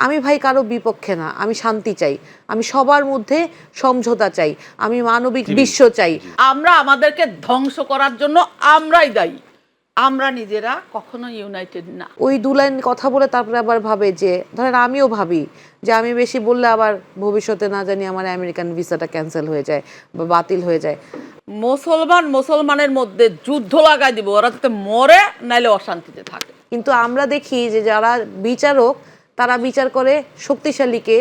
আমি ভাই কারো বিপক্ষে না, আমি শান্তি চাই, আমি সবার মধ্যে সমঝোতা চাই, আমি মানবিক বিশ্ব চাই। আমরা আমাদেরকে ধ্বংস করার জন্য আমরাই দায়ী, আমরা নিজেরা কখনো ইউনাইটেড না। ওই 2 লাইন কথা বলে তারপরে আবার ভাবে যে, ধরেন আমিও ভাবি যে আমি বেশি বললে আবার ভবিষ্যতে না জানি আমার আমেরিকান ভিসাটা ক্যান্সেল হয়ে যায় বা বাতিল হয়ে যায়। মুসলমানের মধ্যে যুদ্ধ লাগাই দিব, ওরা যাতে মরে নাইলে অশান্তিতে থাকে। কিন্তু আমরা দেখি যে যারা বিচারক তারা বিচার করে শক্তিশালীকে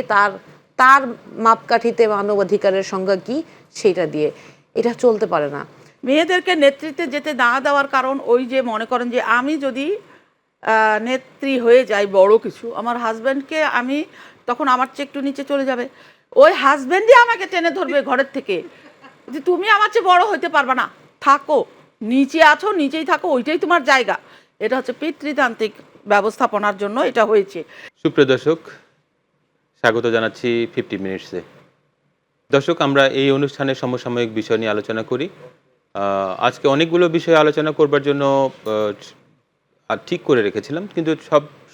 তার মাপকাঠিতে মানবাধিকারের সংজ্ঞা কি সেটা দিয়ে। এটা চলতে পারে না। মেয়েদেরকে নেতৃত্বে যেতে না দেওয়ার কারণ ওই যে মনে করেন যে আমি যদি নেত্রী হয়ে যাই বড় কিছু, আমার হাজব্যান্ডকে আমি তখন আমার চেয়ে একটু নিচে চলে যাবে, ওই হাজব্যান্ডই আমাকে টেনে ধরবে ঘরের থেকে যে তুমি আমার চেয়ে বড় হইতে পারবা না, থাকো নিচে আছো, নিচেই থাকো, ওইটাই তোমার জায়গা। এটা হচ্ছে পিতৃতান্ত্রিক ব্যবস্থাপনার জন্য এটা হয়েছে। সুপ্রিয় দর্শক, স্বাগত জানাচ্ছি 50 মিনিটসে। দর্শক, আমরা এই অনুষ্ঠানে সমসাময়িক বিষয় নিয়ে আলোচনা করি। আজকে অনেকগুলো বিষয় আলোচনা করবার জন্য ঠিক করে রেখেছিলাম, কিন্তু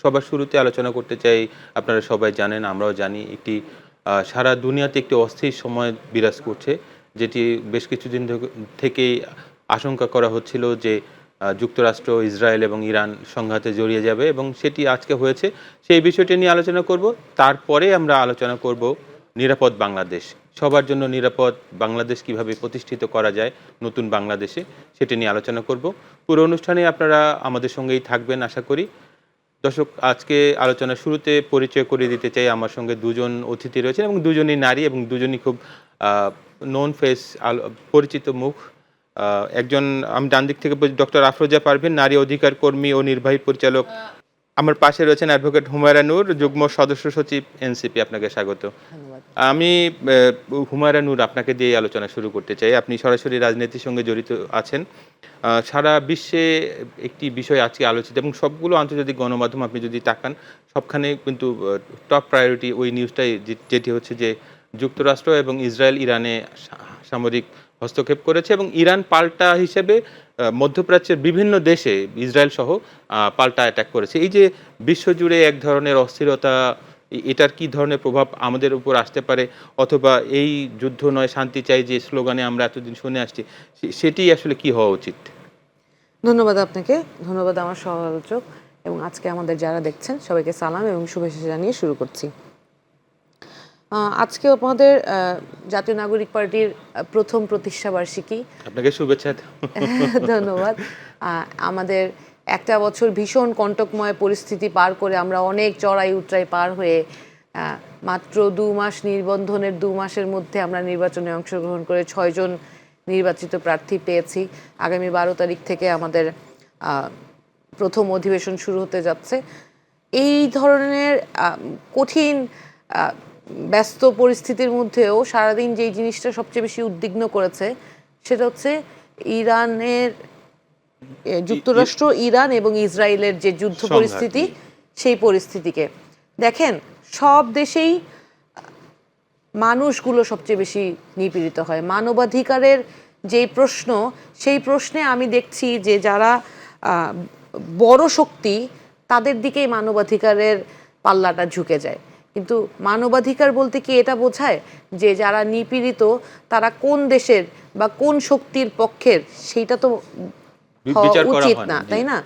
সবার শুরুতে আলোচনা করতে চাই, আপনারা সবাই জানেন, আমরাও জানি, একটি সারা দুনিয়াতে একটি অস্থির সময় বিরাজ করছে, যেটি বেশ কিছুদিন থেকেই আশঙ্কা করা হচ্ছিল যে যুক্তরাষ্ট্র, ইসরায়েল এবং ইরান সংঘাতে জড়িয়ে যাবে, এবং সেটি আজকে হয়েছে। সেই বিষয়টি নিয়ে আলোচনা করব। তারপরে আমরা আলোচনা করব নিরাপদ বাংলাদেশ, সবার জন্য নিরাপদ বাংলাদেশ কিভাবে প্রতিষ্ঠিত করা যায় নতুন বাংলাদেশে, সেটি নিয়ে আলোচনা করব। পুরো অনুষ্ঠানে আপনারা আমাদের সঙ্গেই থাকবেন আশা করি। দর্শক, আজকে আলোচনার শুরুতে পরিচয় করিয়ে দিতে চাই, আমার সঙ্গে দুজন অতিথি রয়েছেন এবং দুজনই নারী এবং দুজনই খুব নোন ফেস, পরিচিত মুখ। একজন, আমি ডান দিক থেকে ডক্টর আফরোজা পারভীন, নারী অধিকার কর্মী ও নির্বাহী পরিচালক। আমার পাশে রয়েছেন অ্যাডভোকেট হুমায়রা নূর, যুগ্ম সদস্য সচিব, এনসিপি। আপনাকে স্বাগত। আমি হুমায়রা নূর, আপনাকে দিয়ে আলোচনা শুরু করতে চাই। আপনি সরাসরি রাজনীতির সঙ্গে জড়িত আছেন। সারা বিশ্বে একটি বিষয় আজকে আলোচিত, এবং সবগুলো আন্তর্জাতিক গণমাধ্যম আপনি যদি তাকান, সবখানে কিন্তু টপ প্রায়োরিটি ওই নিউজটাই, যেটি হচ্ছে যে যুক্তরাষ্ট্র এবং ইসরায়েল ইরানে সামরিক হস্তক্ষেপ করেছে, এবং ইরান পাল্টা হিসেবে মধ্যপ্রাচ্যের বিভিন্ন দেশে ইসরায়েল সহ পাল্টা অ্যাটাক করেছে। এই যে বিশ্বজুড়ে এক ধরনের অস্থিরতা, এটার কি ধরনের প্রভাব আমাদের উপর আসতে পারে, অথবা এই যুদ্ধ নয় শান্তি চাই যে স্লোগানে আমরা এতদিন শুনে আসছি, সেটি আসলে কি হওয়া উচিত? ধন্যবাদ আপনাকে, ধন্যবাদ আমার সহ আলোচক, এবং আজকে আমাদের যারা দেখছেন সবাইকে সালাম এবং শুভেচ্ছা জানিয়ে শুরু করছি। আজকে আমাদের জাতীয় নাগরিক পার্টির প্রথম প্রতিষ্ঠাবার্ষিকী। আপনাকে শুভেচ্ছা। ধন্যবাদ। আমাদের একটা বছর ভীষণ কণ্টকময় পরিস্থিতি পার করে আমরা অনেক চড়াই উতরাই পার হয়ে মাত্র 2 মাস, নির্বন্ধনের 2 মাসের মধ্যে আমরা নির্বাচনে অংশগ্রহণ করে 6 জন নির্বাচিত প্রার্থী পেয়েছি। আগামী 12 তারিখ থেকে আমাদের প্রথম অধিবেশন শুরু হতে যাচ্ছে। এই ধরনের কঠিন ব্যস্ত পরিস্থিতির মধ্যেও সারাদিন যেই জিনিসটা সবচেয়ে বেশি উদ্বিগ্ন করেছে সেটা হচ্ছে যুক্তরাষ্ট্র, ইরান এবং ইসরায়েলের যে যুদ্ধ পরিস্থিতি, সেই পরিস্থিতিকে দেখেন। সব দেশেই মানুষগুলো সবচেয়ে বেশি নিপীড়িত হয়। মানবাধিকারের যেই প্রশ্ন, সেই প্রশ্নে আমি দেখছি যে যারা বড় শক্তি তাদের দিকেই মানবাধিকারের পাল্লাটা ঝুঁকে যায়। কিন্তু মানবাধিকার বলতে কি এটা বোঝায় যে যারা নিপীড়িত তারা কোন দেশের বা কোন শক্তির পক্ষের, সেইটা তো উচিত না, তাই না?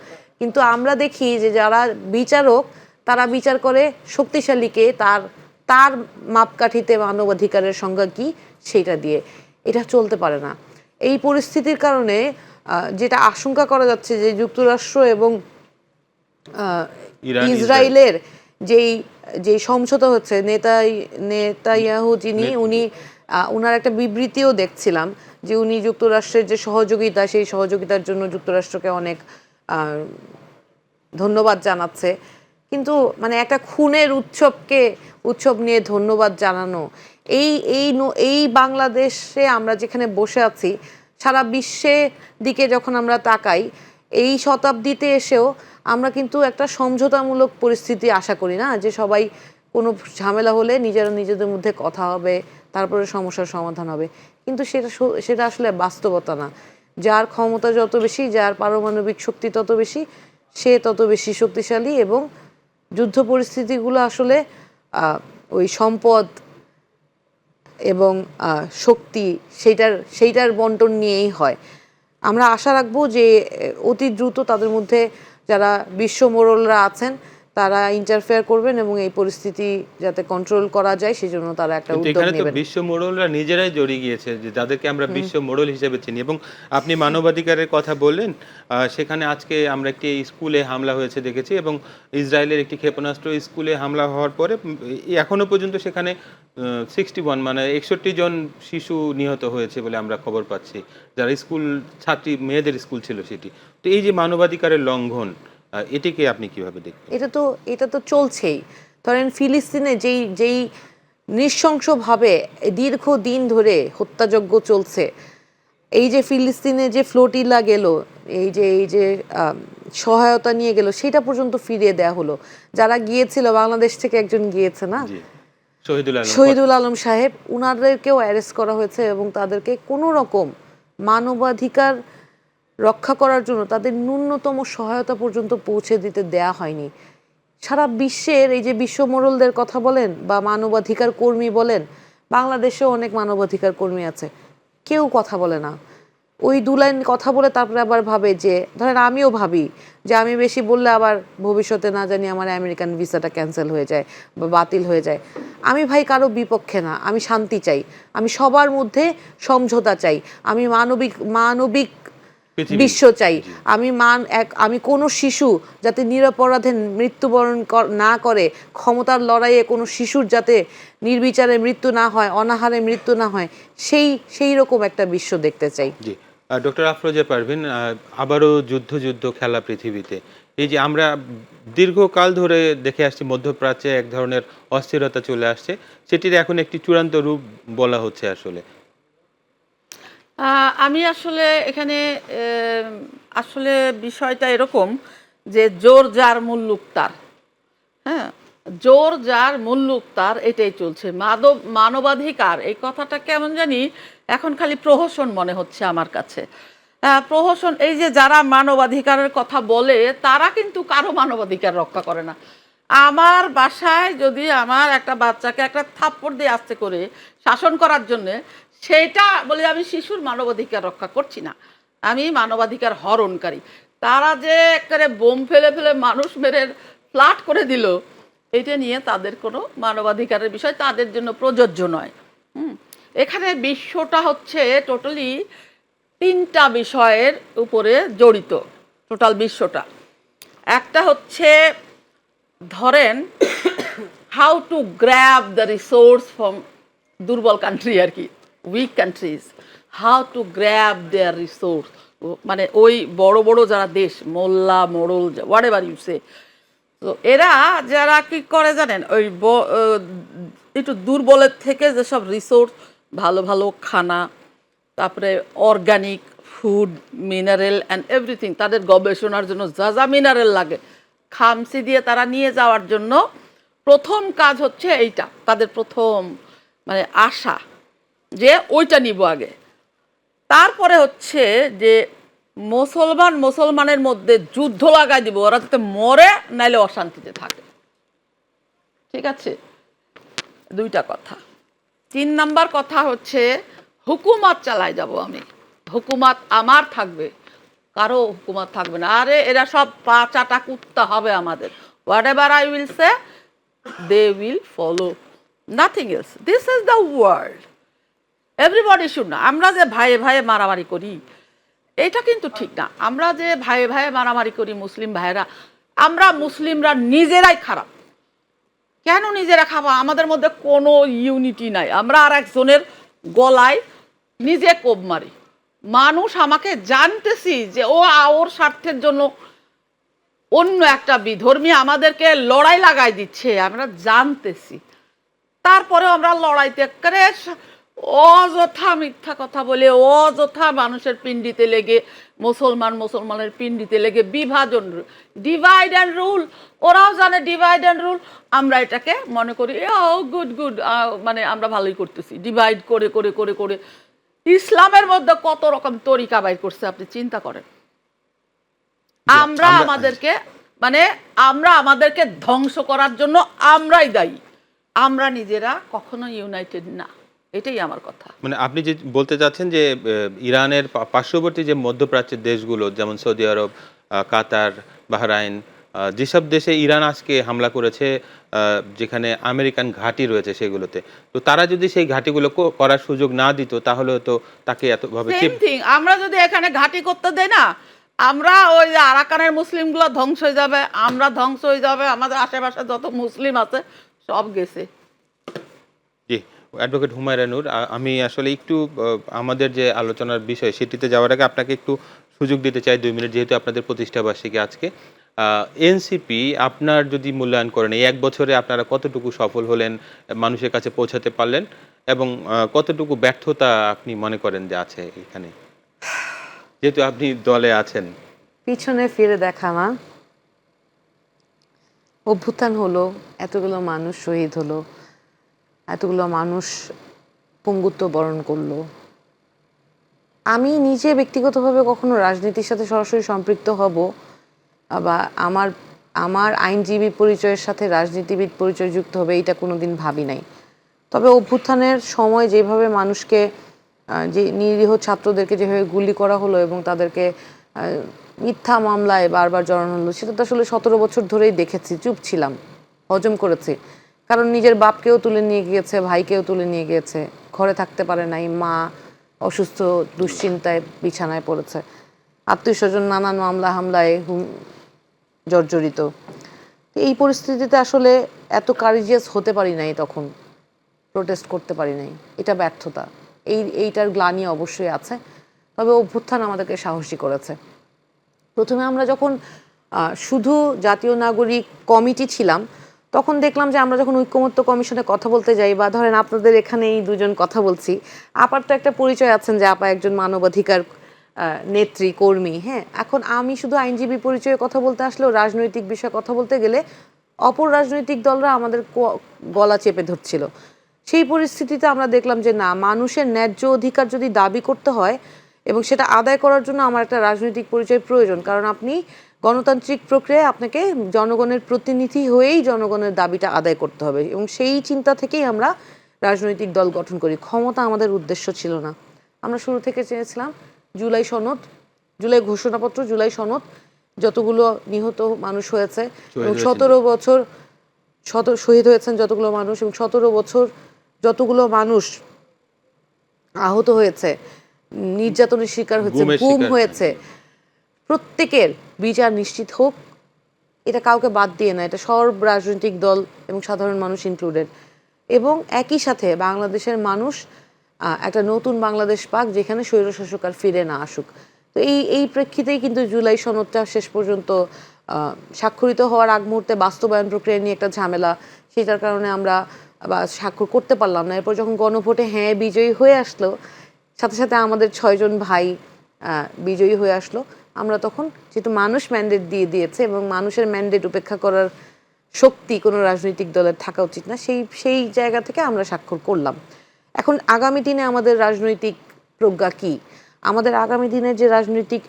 কিন্তু আমরা দেখি যে যারা বিচারক তারা বিচার করে শক্তিশালীকে তার মাপকাঠিতে মানবাধিকারের সংজ্ঞা কি সেটা দিয়ে। এটা চলতে পারে না। এই পরিস্থিতির কারণে যেটা আশঙ্কা করা যাচ্ছে যে যুক্তরাষ্ট্র এবং ইসরায়েলের যেই সমঝোতা হচ্ছে, নেতানিয়াহু যিনি, উনার একটা বিবৃতিও দেখছিলাম যে উনি যুক্তরাষ্ট্রের যে সহযোগিতা, সেই সহযোগিতার জন্য যুক্তরাষ্ট্রকে অনেক ধন্যবাদ জানাচ্ছে। কিন্তু মানে একটা খুনের উৎসব নিয়ে ধন্যবাদ জানানো, এই বাংলাদেশে আমরা যেখানে বসে আছি, সারা বিশ্বের দিকে যখন আমরা তাকাই, এই শতাব্দীতে এসেও আমরা কিন্তু একটা সমঝোতামূলক পরিস্থিতি আশা করি না, যে সবাই কোনো ঝামেলা হলে নিজেদের মধ্যে কথা হবে, তারপরে সমস্যার সমাধান হবে। কিন্তু সেটা আসলে বাস্তবতা না। যার ক্ষমতা যত বেশি, যার পারমাণবিক শক্তি তত বেশি, সে তত বেশি শক্তিশালী, এবং যুদ্ধ পরিস্থিতিগুলো আসলে ওই সম্পদ এবং শক্তি সেইটার বন্টন নিয়েই হয়। আমরা আশা রাখবো যে অতি দ্রুত তাদের মধ্যে যারা বিশ্ব মোড়লরা আছেন তারা ইন্টারফেয়ার করবেন এবং এই পরিস্থিতি যাতে কন্ট্রোল করা যায় সেজন্য তারা একটা কিন্তু উদ্যোগ এখানে তো নেবেন। বিশ্ব মোড়লরা নিজেরাই জড়িয়ে গিয়েছে, যে যাদেরকে আমরা বিশ্ব মোড়ল হিসেবে চিনি। এবং আপনি মানবাধিকারের কথা বললেন, সেখানে আজকে আমরা একটি স্কুলে হামলা হয়েছে দেখেছি, এবং ইসরায়েলের একটি ক্ষেপণাস্ত্র স্কুলে হামলা হওয়ার পরে এখনো পর্যন্ত সেখানে 61 মানে 61 জন শিশু নিহত হয়েছে বলে আমরা খবর পাচ্ছি, যারা স্কুল ছাত্রী মেয়েদের স্কুল ছিল সেটি। তো এই যে মানবাধিকারের লঙ্ঘন, এটিকে আপনি কিভাবে দেখবেন? এটা তো চলছেই। ধরেন ফিলিস্তিনে যেই নৃশংসভাবে দীর্ঘদিন ধরে হত্যাযজ্ঞ চলছে, এই যে ফিলিস্তিনে যে ফ্লোটিলা গেল, এই যে সহায়তা নিয়ে গেল, সেটা পর্যন্ত ফিরিয়ে দেয়া হলো। যারা গিয়েছিল, বাংলাদেশ থেকে একজন গিয়েছে না, জি, শহীদুল শহীদুল আলম সাহেব, উনাদেরকেও অ্যারেস্ট করা হয়েছে এবং তাদেরকে কোনো রকম মানবাধিকার রক্ষা করার জন্য তাদের ন্যূনতম সহায়তা পর্যন্ত পৌঁছে দিতে দেয়া হয়নি। সারা বিশ্বের এই যে বিশ্ব মোড়লদের কথা বলেন বা মানবাধিকার কর্মী বলেন, বাংলাদেশেও অনেক মানবাধিকার কর্মী আছে, কেউ কথা বলে না। ওই 2 লাইন কথা বলে তারপরে আবার ভাবে যে, ধরেন আমিও ভাবি যে আমি বেশি বললে আবার ভবিষ্যতে না জানি আমার আমেরিকান ভিসাটা ক্যান্সেল হয়ে যায় বা বাতিল হয়ে যায়। আমি ভাই কারো বিপক্ষে না, আমি শান্তি চাই, আমি সবার মধ্যে সমঝোতা চাই, আমি মানবিক বিশ্ব চাই। আমি কোনো শিশু যাতে নিরপরাধে মৃত্যুবরণ না করে, ক্ষমতার লড়াইয়ে কোনো শিশুর যাতে নির্বিচারে মৃত্যু না হয়, অনাহারে মৃত্যু না হয়, সেই রকম একটা বিশ্ব দেখতে চাই। জি, ডক্টর আফরোজা পারভীন, আবারও যুদ্ধ খেলা পৃথিবীতে। এই যে আমরা দীর্ঘকাল ধরে দেখে আসছি মধ্যপ্রাচ্যে এক ধরনের অস্থিরতা চলে আসছে, সেটির এখন একটি চূড়ান্ত রূপ বলা হচ্ছে আসলে। আমি আসলে এখানে আসলে বিষয়টা এরকম যে জোর যার মুল্লুক তার, হ্যাঁ, জোর যার মুল্লুক তার, এটাই চলছে। মানবাধিকার এই কথাটা কেমন জানি এখন খালি প্রহসন মনে হচ্ছে আমার কাছে। প্রহসন, এই যে যারা মানবাধিকারের কথা বলে তারা কিন্তু কারো মানবাধিকার রক্ষা করে না। আমার বাসায় যদি আমার একটা বাচ্চাকে একটা থাপ্পড় দিয়ে আস্তে করে শাসন করার জন্যে, সেইটা বলে আমি শিশুর মানবাধিকার রক্ষা করছি না, আমি মানবাধিকার হরণকারী। তারা যে একেবারে বোম ফেলে ফেলে মানুষ মেরে ফ্ল্যাট করে দিল, এটা নিয়ে তাদের কোনো মানবাধিকারের বিষয় তাদের জন্য প্রযোজ্য নয়। এখানে বিশ্বটা হচ্ছে টোটালি 3টা বিষয়ের উপরে জড়িত, টোটাল বিশ্বটা। একটা হচ্ছে ধরেন how to grab the resource from দুর্বল কান্ট্রি আর কি, weak countries, how to grab their resource. মানে ওই বড় বড় যারা দেশ, মোল্লা মোড়ল হোয়াট এভার ইউ সে, তো এরা যারা কি করে জানেন, ওই একটু দুর্বলের থেকে যেসব রিসোর্স, ভালো ভালো খানা, তারপরে organic food, mineral and everything, তাদের গবেষণার জন্য যা যা মিনারেল লাগে খামসি দিয়ে তারা নিয়ে যাওয়ার জন্য প্রথম কাজ হচ্ছে এইটা, তাদের প্রথম মানে আশা যে ওইটা নিব আগে। তারপরে হচ্ছে যে মুসলমানের মধ্যে যুদ্ধ লাগাই দিব, ওরা যাতে মরে নাইলে অশান্তিতে থাকে। ঠিক আছে, 2টা কথা। 3 নাম্বার কথা হচ্ছে হুকুমত চালাই যাব আমি, হুকুমত আমার থাকবে, কারো হুকুমত থাকবে না। আরে এরা সব পা চাটা কুত্তা হবে আমাদের, whatever I will say they will follow, nothing else. This is the world, everybody should না। আমরা যে ভাইয়ে ভাইয়ে মারামারি করি এটা কিন্তু ঠিক না। আমরা যে ভাইয়ে ভাইয়ে মারামারি করি মুসলিম ভাইয়েরা, আমরা মুসলিমরা নিজেরাই খারাপ। কেন নিজেরা খাবো? আমাদের মধ্যে কোনো ইউনিটি নাই, আমরা আর একজনের গলায় নিজে কোপ মারি। মানুষ আমাকে জানতেছি যে ওর স্বার্থের জন্য অন্য একটা বিধর্মী আমাদেরকে লড়াই লাগাই দিচ্ছে, আমরা জানতেছি, তারপরেও আমরা লড়াইতে করে অযথা মিথ্যা কথা বলে, অযথা মানুষের পিণ্ডিতে লেগে, মুসলমানের পিণ্ডিতে লেগে বিভাজন, ডিভাইড অ্যান্ড রুল। ওরাও জানে ডিভাইড অ্যান্ড রুল, আমরা এটাকে মনে করি গুড, মানে আমরা ভালোই করতেছি। ডিভাইড করে করে করে করে ইসলামের মধ্যে কত রকম তরিকা বাইর করছে আপনি চিন্তা করেন। আমরা আমাদেরকে ধ্বংস করার জন্য আমরাই দায়ী। আমরা নিজেরা কখনো ইউনাইটেড না, এটাই আমার কথা। মানে আপনি যে বলতে চাচ্ছেন যে ইরানের পার্শ্ববর্তী যে মধ্যপ্রাচ্যের দেশগুলো যেমন সৌদি আরব, কাতার, বাহরাইন, যেসব দেশে ইরান আজকে হামলা করেছে, যেখানে আমেরিকান ঘাঁটি রয়েছে সেগুলোতে, তো তারা যদি সেই ঘাঁটিগুলো করার সুযোগ না দিত তাহলে তো তাকে এতভাবে সেম থিং, আমরা যদি এখানে ঘাঁটি করতে দেই না, আমরা ওই যে আরাকানের মুসলিমগুলো ধ্বংস হয়ে যাবে, আমরা ধ্বংস হয়ে যাবে, আমাদের আশেপাশে যত মুসলিম আছে সব গেছে। জি, অ্যাডভোকেট হুমায়রা নূর, আমি আসলে একটু আমাদের যে আলোচনার বিষয় সেটিতে যাওয়ার আগে আপনাকে একটু সুযোগ দিতে চাই 2 মিনিট, যেহেতু আপনাদের প্রতিষ্ঠা বার্ষিকী আজকে। এনসিপি আপনার যদি মূল্যায়ন করেন, এই 1 বছরে আপনারা কতটুকু সফল হলেন, মানুষের কাছে পৌঁছাতে পারলেন, এবং কতটুকু ব্যর্থতা আপনি মনে করেন যে আছে এখানে, যেহেতু আপনি দলে আছেন? পিছনে ফিরে দেখা না, অভ্যুত্থান হলো, এতগুলো মানুষ শহীদ হলো, এতগুলো মানুষ পঙ্গুত্ব বরণ করলো। আমি নিজে ব্যক্তিগতভাবে কখনো রাজনীতির সাথে সরাসরি সম্পৃক্ত হব বা আমার আমার আইনজীবী পরিচয়ের সাথে রাজনীতিবিদ পরিচয় যুক্ত হবে, এটা কোনোদিন ভাবি নাই। তবে অভ্যুত্থানের সময় যেভাবে মানুষকে যে নিরীহ ছাত্রদেরকে যেভাবে গুলি করা হলো এবং তাদেরকে মিথ্যা মামলায় বারবার জড়ানো হলো, সেটা তো আসলে 17 বছর ধরেই দেখেছি, চুপ ছিলাম, হজম করেছি। কারণ নিজের বাপকেও তুলে নিয়ে গিয়েছে, ভাইকেও তুলে নিয়ে গিয়েছে, ঘরে থাকতে পারে নাই, মা অসুস্থ, দুশ্চিন্তায় বিছানায় পড়েছে, আত্মীয় স্বজন নানান মামলা হামলায় জর্জরিত। এই পরিস্থিতিতে আসলে এত কারেজিয়াস হতে পারি নাই, তখন প্রোটেস্ট করতে পারি নাই, এটা ব্যর্থতা। এইটার গ্লানি অবশ্যই আছে, তবে অভ্যুত্থান আমাদেরকে সাহসী করেছে। প্রথমে আমরা যখন শুধু জাতীয় নাগরিক কমিটি ছিলাম, তখন দেখলাম যে আমরা যখন ঐকমত্য কমিশনে কথা বলতে যাই, বা ধরেন আপনাদের এখানে এই দুজন কথা বলছি, আপার তো একটা পরিচয় আছেন যে আপা একজন মানবাধিকার নেত্রী কর্মী। হ্যাঁ, এখন আমি শুধু আইনজীবী পরিচয়ে কথা বলতে আসলেও রাজনৈতিক বিষয়ে কথা বলতে গেলে অপর রাজনৈতিক দলরা আমাদের গলা চেপে ধরছিল। সেই পরিস্থিতিতে আমরা দেখলাম যে না, মানুষের ন্যায্য অধিকার যদি দাবি করতে হয় এবং সেটা আদায় করার জন্য আমার একটা রাজনৈতিক পরিচয় প্রয়োজন। কারণ আপনি গণতান্ত্রিক প্রক্রিয়ায় আপনাকে জনগণের প্রতিনিধি হয়েই জনগণের দাবিটা আদায় করতে হবে, এবং সেই চিন্তা থেকেই আমরা রাজনৈতিক দল গঠন করি। ক্ষমতা আমাদের উদ্দেশ্য ছিল না। আমরা শুরু থেকে চেয়েছিলাম জুলাই সনদ, জুলাই ঘোষণাপত্র, জুলাই সনদ, যতগুলো নিহত মানুষ হয়েছে এবং 17 বছর শহীদ হয়েছেন যতগুলো মানুষ, এবং 17 বছর যতগুলো মানুষ আহত হয়েছে, নির্যাতনের শিকার হয়েছে, গুম হয়েছে, প্রত্যেকের বিচার নিশ্চিত হোক। এটা কাউকে বাদ দিয়ে না, এটা সব রাজনৈতিক দল এবং সাধারণ মানুষ ইনক্লুডেড। এবং একই সাথে বাংলাদেশের মানুষ একটা নতুন বাংলাদেশ পাক, যেখানে স্বৈরশাসক আর ফিরে না আসুক। তো এই প্রেক্ষিতেই কিন্তু জুলাই সনদটা শেষ পর্যন্ত স্বাক্ষরিত হওয়ার আগ মুহূর্তে বাস্তবায়ন প্রক্রিয়া নিয়ে একটা ঝামেলা, সেটার কারণে আমরা স্বাক্ষর করতে পারলাম না। এরপর যখন গণভোটে হ্যাঁ বিজয়ী হয়ে আসলো, সাথে সাথে আমাদের 6 জন ভাই বিজয়ী হয়ে আসলো, আমরা তখন যেহেতু মানুষ ম্যান্ডেট দিয়েছে এবং মানুষের ম্যান্ডেট উপেক্ষা করার শক্তি কোনো রাজনৈতিক দলের থাকা উচিত না, সেই জায়গা থেকে আমরা স্বাক্ষর করলাম। এখন আগামী দিনে আমাদের রাজনৈতিক প্রজ্ঞা কি, আমাদের আগামী দিনের যে রাজনৈতিক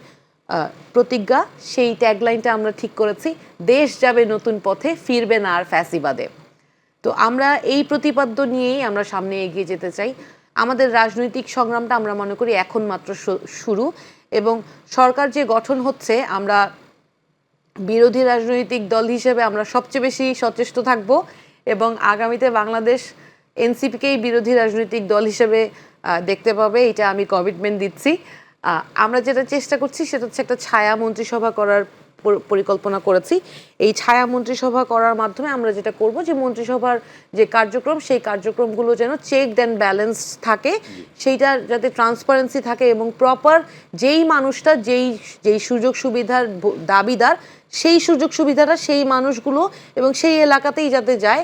প্রতিজ্ঞা, সেই ট্যাগলাইনটা আমরা ঠিক করেছি, দেশ যাবে নতুন পথে, ফিরবে না আর ফ্যাসিবাদে। তো আমরা এই প্রতিপাদ্য নিয়েই আমরা সামনে এগিয়ে যেতে চাই। আমাদের রাজনৈতিক সংগ্রামটা আমরা মনে করি এখন মাত্র শুরু, এবং সরকার যে গঠন হচ্ছে, আমরা বিরোধী রাজনৈতিক দল হিসেবে আমরা সবচেয়ে বেশি সচেষ্ট থাকব, এবং আগামীতে বাংলাদেশ এনসিপিকেই বিরোধী রাজনৈতিক দল হিসেবে দেখতে পাবে, এটা আমি কমিটমেন্ট দিচ্ছি। আমরা যেটা চেষ্টা করছি সেটা হচ্ছে একটা ছায়া মন্ত্রিসভা করার পরিকল্পনা করেছি। এই ছায়া মন্ত্রিসভা করার মাধ্যমে আমরা যেটা করব, যে মন্ত্রিসভার যে কার্যক্রম, সেই কার্যক্রমগুলো যেন চেক অ্যান্ড ব্যালেন্স থাকে, সেইটা যাতে ট্রান্সপারেন্সি থাকে, এবং প্রপার যেই মানুষটা যেই সুযোগ সুবিধার দাবিদার, সেই সুযোগ সুবিধাটা সেই মানুষগুলো এবং সেই এলাকাতেই যাতে যায়,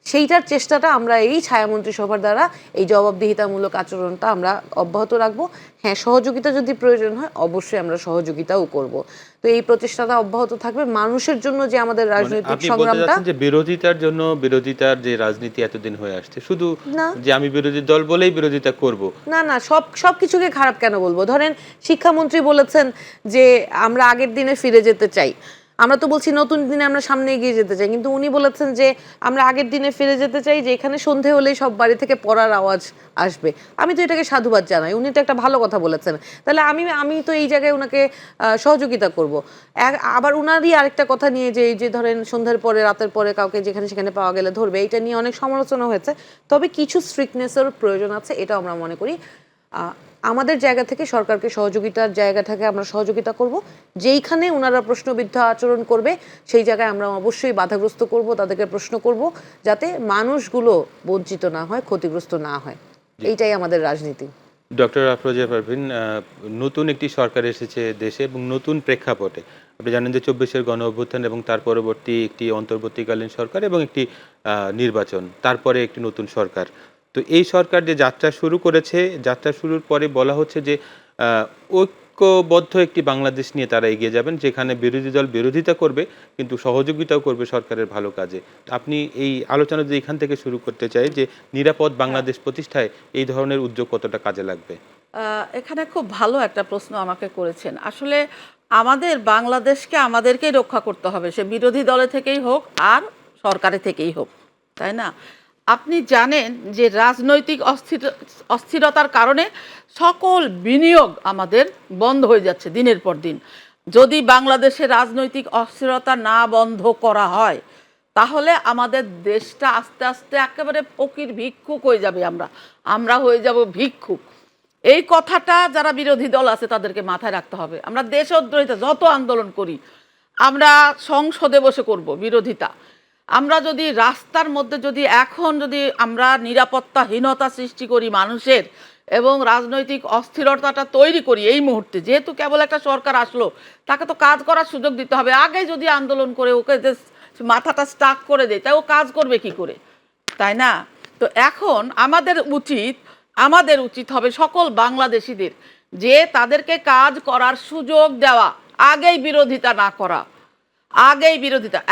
সেইটার চেষ্টাটা আমরা এই ছায়ামন্ত্রী সভার দ্বারা এই জবাবদিহিতামূলক আচরণটা আমরা অব্যাহত রাখবো। হ্যাঁ, সহযোগিতা যদি প্রয়োজন হয় অবশ্যই আমরা সহযোগিতাও করব। তো এই প্রচেষ্টাটা অব্যাহত থাকবে মানুষের জন্য, যে আমাদের রাজনৈতিক সংগ্রামটা। যে বিরোধিতার জন্য, বিরোধিতার যে রাজনীতি এতদিন হয়ে আসছে, শুধু যে আমি বিরোধী দল বলেই বিরোধিতা করব, না না, সব কিছুকে খারাপ কেন বলবো? ধরেন শিক্ষামন্ত্রী বলেছেন যে আমরা আগের দিনে ফিরে যেতে চাই, আমরা তো বলছি নতুন দিনে আমরা সামনে এগিয়ে যেতে চাই, কিন্তু উনি বলেছেন যে আমরা আগের দিনে ফিরে যেতে চাই, যে এখানে সন্ধে হলেই সব বাড়ি থেকে পড়ার আওয়াজ আসবে। আমি তো এটাকে সাধুবাদ জানাই, উনি তো একটা ভালো কথা বলেছেন। তাহলে আমি তো এই জায়গায় ওনাকে সহযোগিতা করব। আবার উনারই আরেকটা কথা নিয়ে, যে এই যে ধরেন সন্ধ্যার পরে রাতের পরে কাউকে যেখানে সেখানে পাওয়া গেলে ধরবে, এইটা নিয়ে অনেক সমালোচনা হয়েছে। তবে কিছু স্ট্রিক্টনেসের প্রয়োজন আছে, এটাও আমরা মনে করি। আমাদের জায়গা থেকে সরকারকে সহযোগিতার জায়গা থেকে আমরা সহযোগিতা করব। যেইখানে ওনারা প্রশ্নবিদ্ধ আচরণ করবে সেই জায়গায় আমরা অবশ্যই বাধাগ্রস্ত করব, তাদেরকে প্রশ্ন করব, যাতে মানুষগুলো বঞ্চিত না হয়, ক্ষতিগ্রস্ত না হয়। এইটাই আমাদের রাজনীতি। ডক্টর আফরোজা পারভীন, নতুন একটি সরকার এসেছে দেশে এবং নতুন প্রেক্ষাপটে। আপনি জানেন যে 24-এর গণ অভ্যুত্থান এবং তার পরবর্তী একটি অন্তর্বর্তীকালীন সরকার এবং একটি নির্বাচন, তারপরে একটি নতুন সরকার। তো এই সরকার যে যাত্রা শুরু করেছে, যাত্রা শুরুর পরে বলা হচ্ছে যে ঐক্যবদ্ধ একটি বাংলাদেশ নিয়ে তারা এগিয়ে যাবেন, যেখানে বিরোধী দল বিরোধিতা করবে কিন্তু সহযোগিতাও করবে সরকারের ভালো কাজে। আপনি এই আলোচনা যদি এখান থেকে শুরু করতে চাই যে নিরাপদ বাংলাদেশ প্রতিষ্ঠায় এই ধরনের উদ্যোগ কতটা কাজে লাগবে? এখানে খুব ভালো একটা প্রশ্ন আমাকে করেছেন। আসলে আমাদের বাংলাদেশকে আমাদেরকেই রক্ষা করতে হবে, সে বিরোধী দলে থেকেই হোক আর সরকারে থেকেই হোক, তাই না? আপনি জানেন যে রাজনৈতিক অস্থিরতার কারণে সকল বিনিয়োগ আমাদের বন্ধ হয়ে যাচ্ছে দিনের পর দিন। যদি বাংলাদেশে রাজনৈতিক অস্থিরতা না বন্ধ করা হয়, তাহলে আমাদের দেশটা আস্তে আস্তে একেবারে ফকির ভিক্ষুক হয়ে যাবে। আমরা হয়ে যাব ভিক্ষুক। এই কথাটা যারা বিরোধী দল আছে তাদেরকে মাথায় রাখতে হবে। আমরা দেশদ্রোহিতা যত আন্দোলন করি, আমরা সংসদে বসে করব বিরোধিতা। আমরা যদি রাস্তার মধ্যে এখন যদি আমরা নিরাপত্তাহীনতা সৃষ্টি করি মানুষের, এবং রাজনৈতিক অস্থিরতাটা তৈরি করি এই মুহূর্তে, যেহেতু কেবল একটা সরকার আসলো, তাকে তো কাজ করার সুযোগ দিতে হবে। আগে যদি আন্দোলন করে ওকে যে মাথাটা স্টাক করে দেয়, তাই ও কাজ করবে কি করে, তাই না? তো এখন আমাদের উচিত হবে সকল বাংলাদেশিদের যে তাদেরকে কাজ করার সুযোগ দেওয়া, আগেই বিরোধিতা না করা।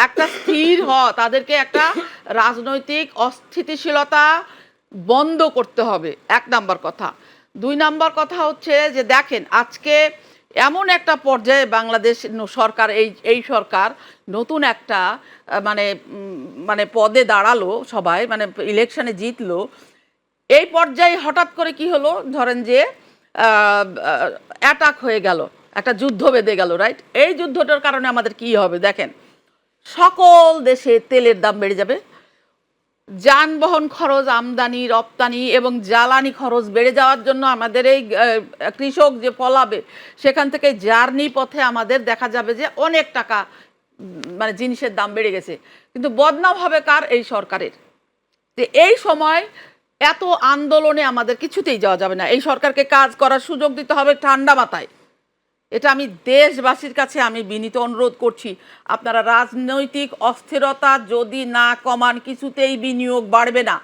একটা স্থির তাদেরকে একটা রাজনৈতিক অস্থিতিশীলতা বন্ধ করতে হবে, 1 নাম্বার কথা। 2 নাম্বার কথা হচ্ছে যে দেখেন, আজকে এমন একটা পর্যায়ে বাংলাদেশ সরকার, এই সরকার নতুন একটা মানে পদে দাঁড়ালো, সবাই ইলেকশনে জিতলো। এই পর্যায়ে হঠাৎ করে কি হলো, ধরেন যে অ্যাটাক হয়ে গেল, একটা যুদ্ধ বেঁধে গেল, রাইট? এই যুদ্ধটার কারণে আমাদের কি হবে দেখেন, সকল দেশে তেলের দাম বেড়ে যাবে, যানবাহন খরচ, আমদানি রপ্তানি এবং জ্বালানি খরচ বেড়ে যাওয়ার জন্য আমাদের এই কৃষক যে ফলাবে, সেখান থেকে জার্নি পথে আমাদের দেখা যাবে যে অনেক টাকা জিনিসের দাম বেড়ে গেছে। কিন্তু বদনাম হবে কার? এই সরকারের। যে এই সময় এত আন্দোলনে আমাদের কিছুতেই যাওয়া যাবে না। এই সরকারকে কাজ করার সুযোগ দিতে হবে ঠান্ডা মাথায়। এটা আমি দেশবাসীর কাছে আমি বিনীত অনুরোধ করছি। আপনারা রাজনৈতিক অস্থিরতা যদি না কমান, কিছুতেই বিনিয়োগ বাড়বে না।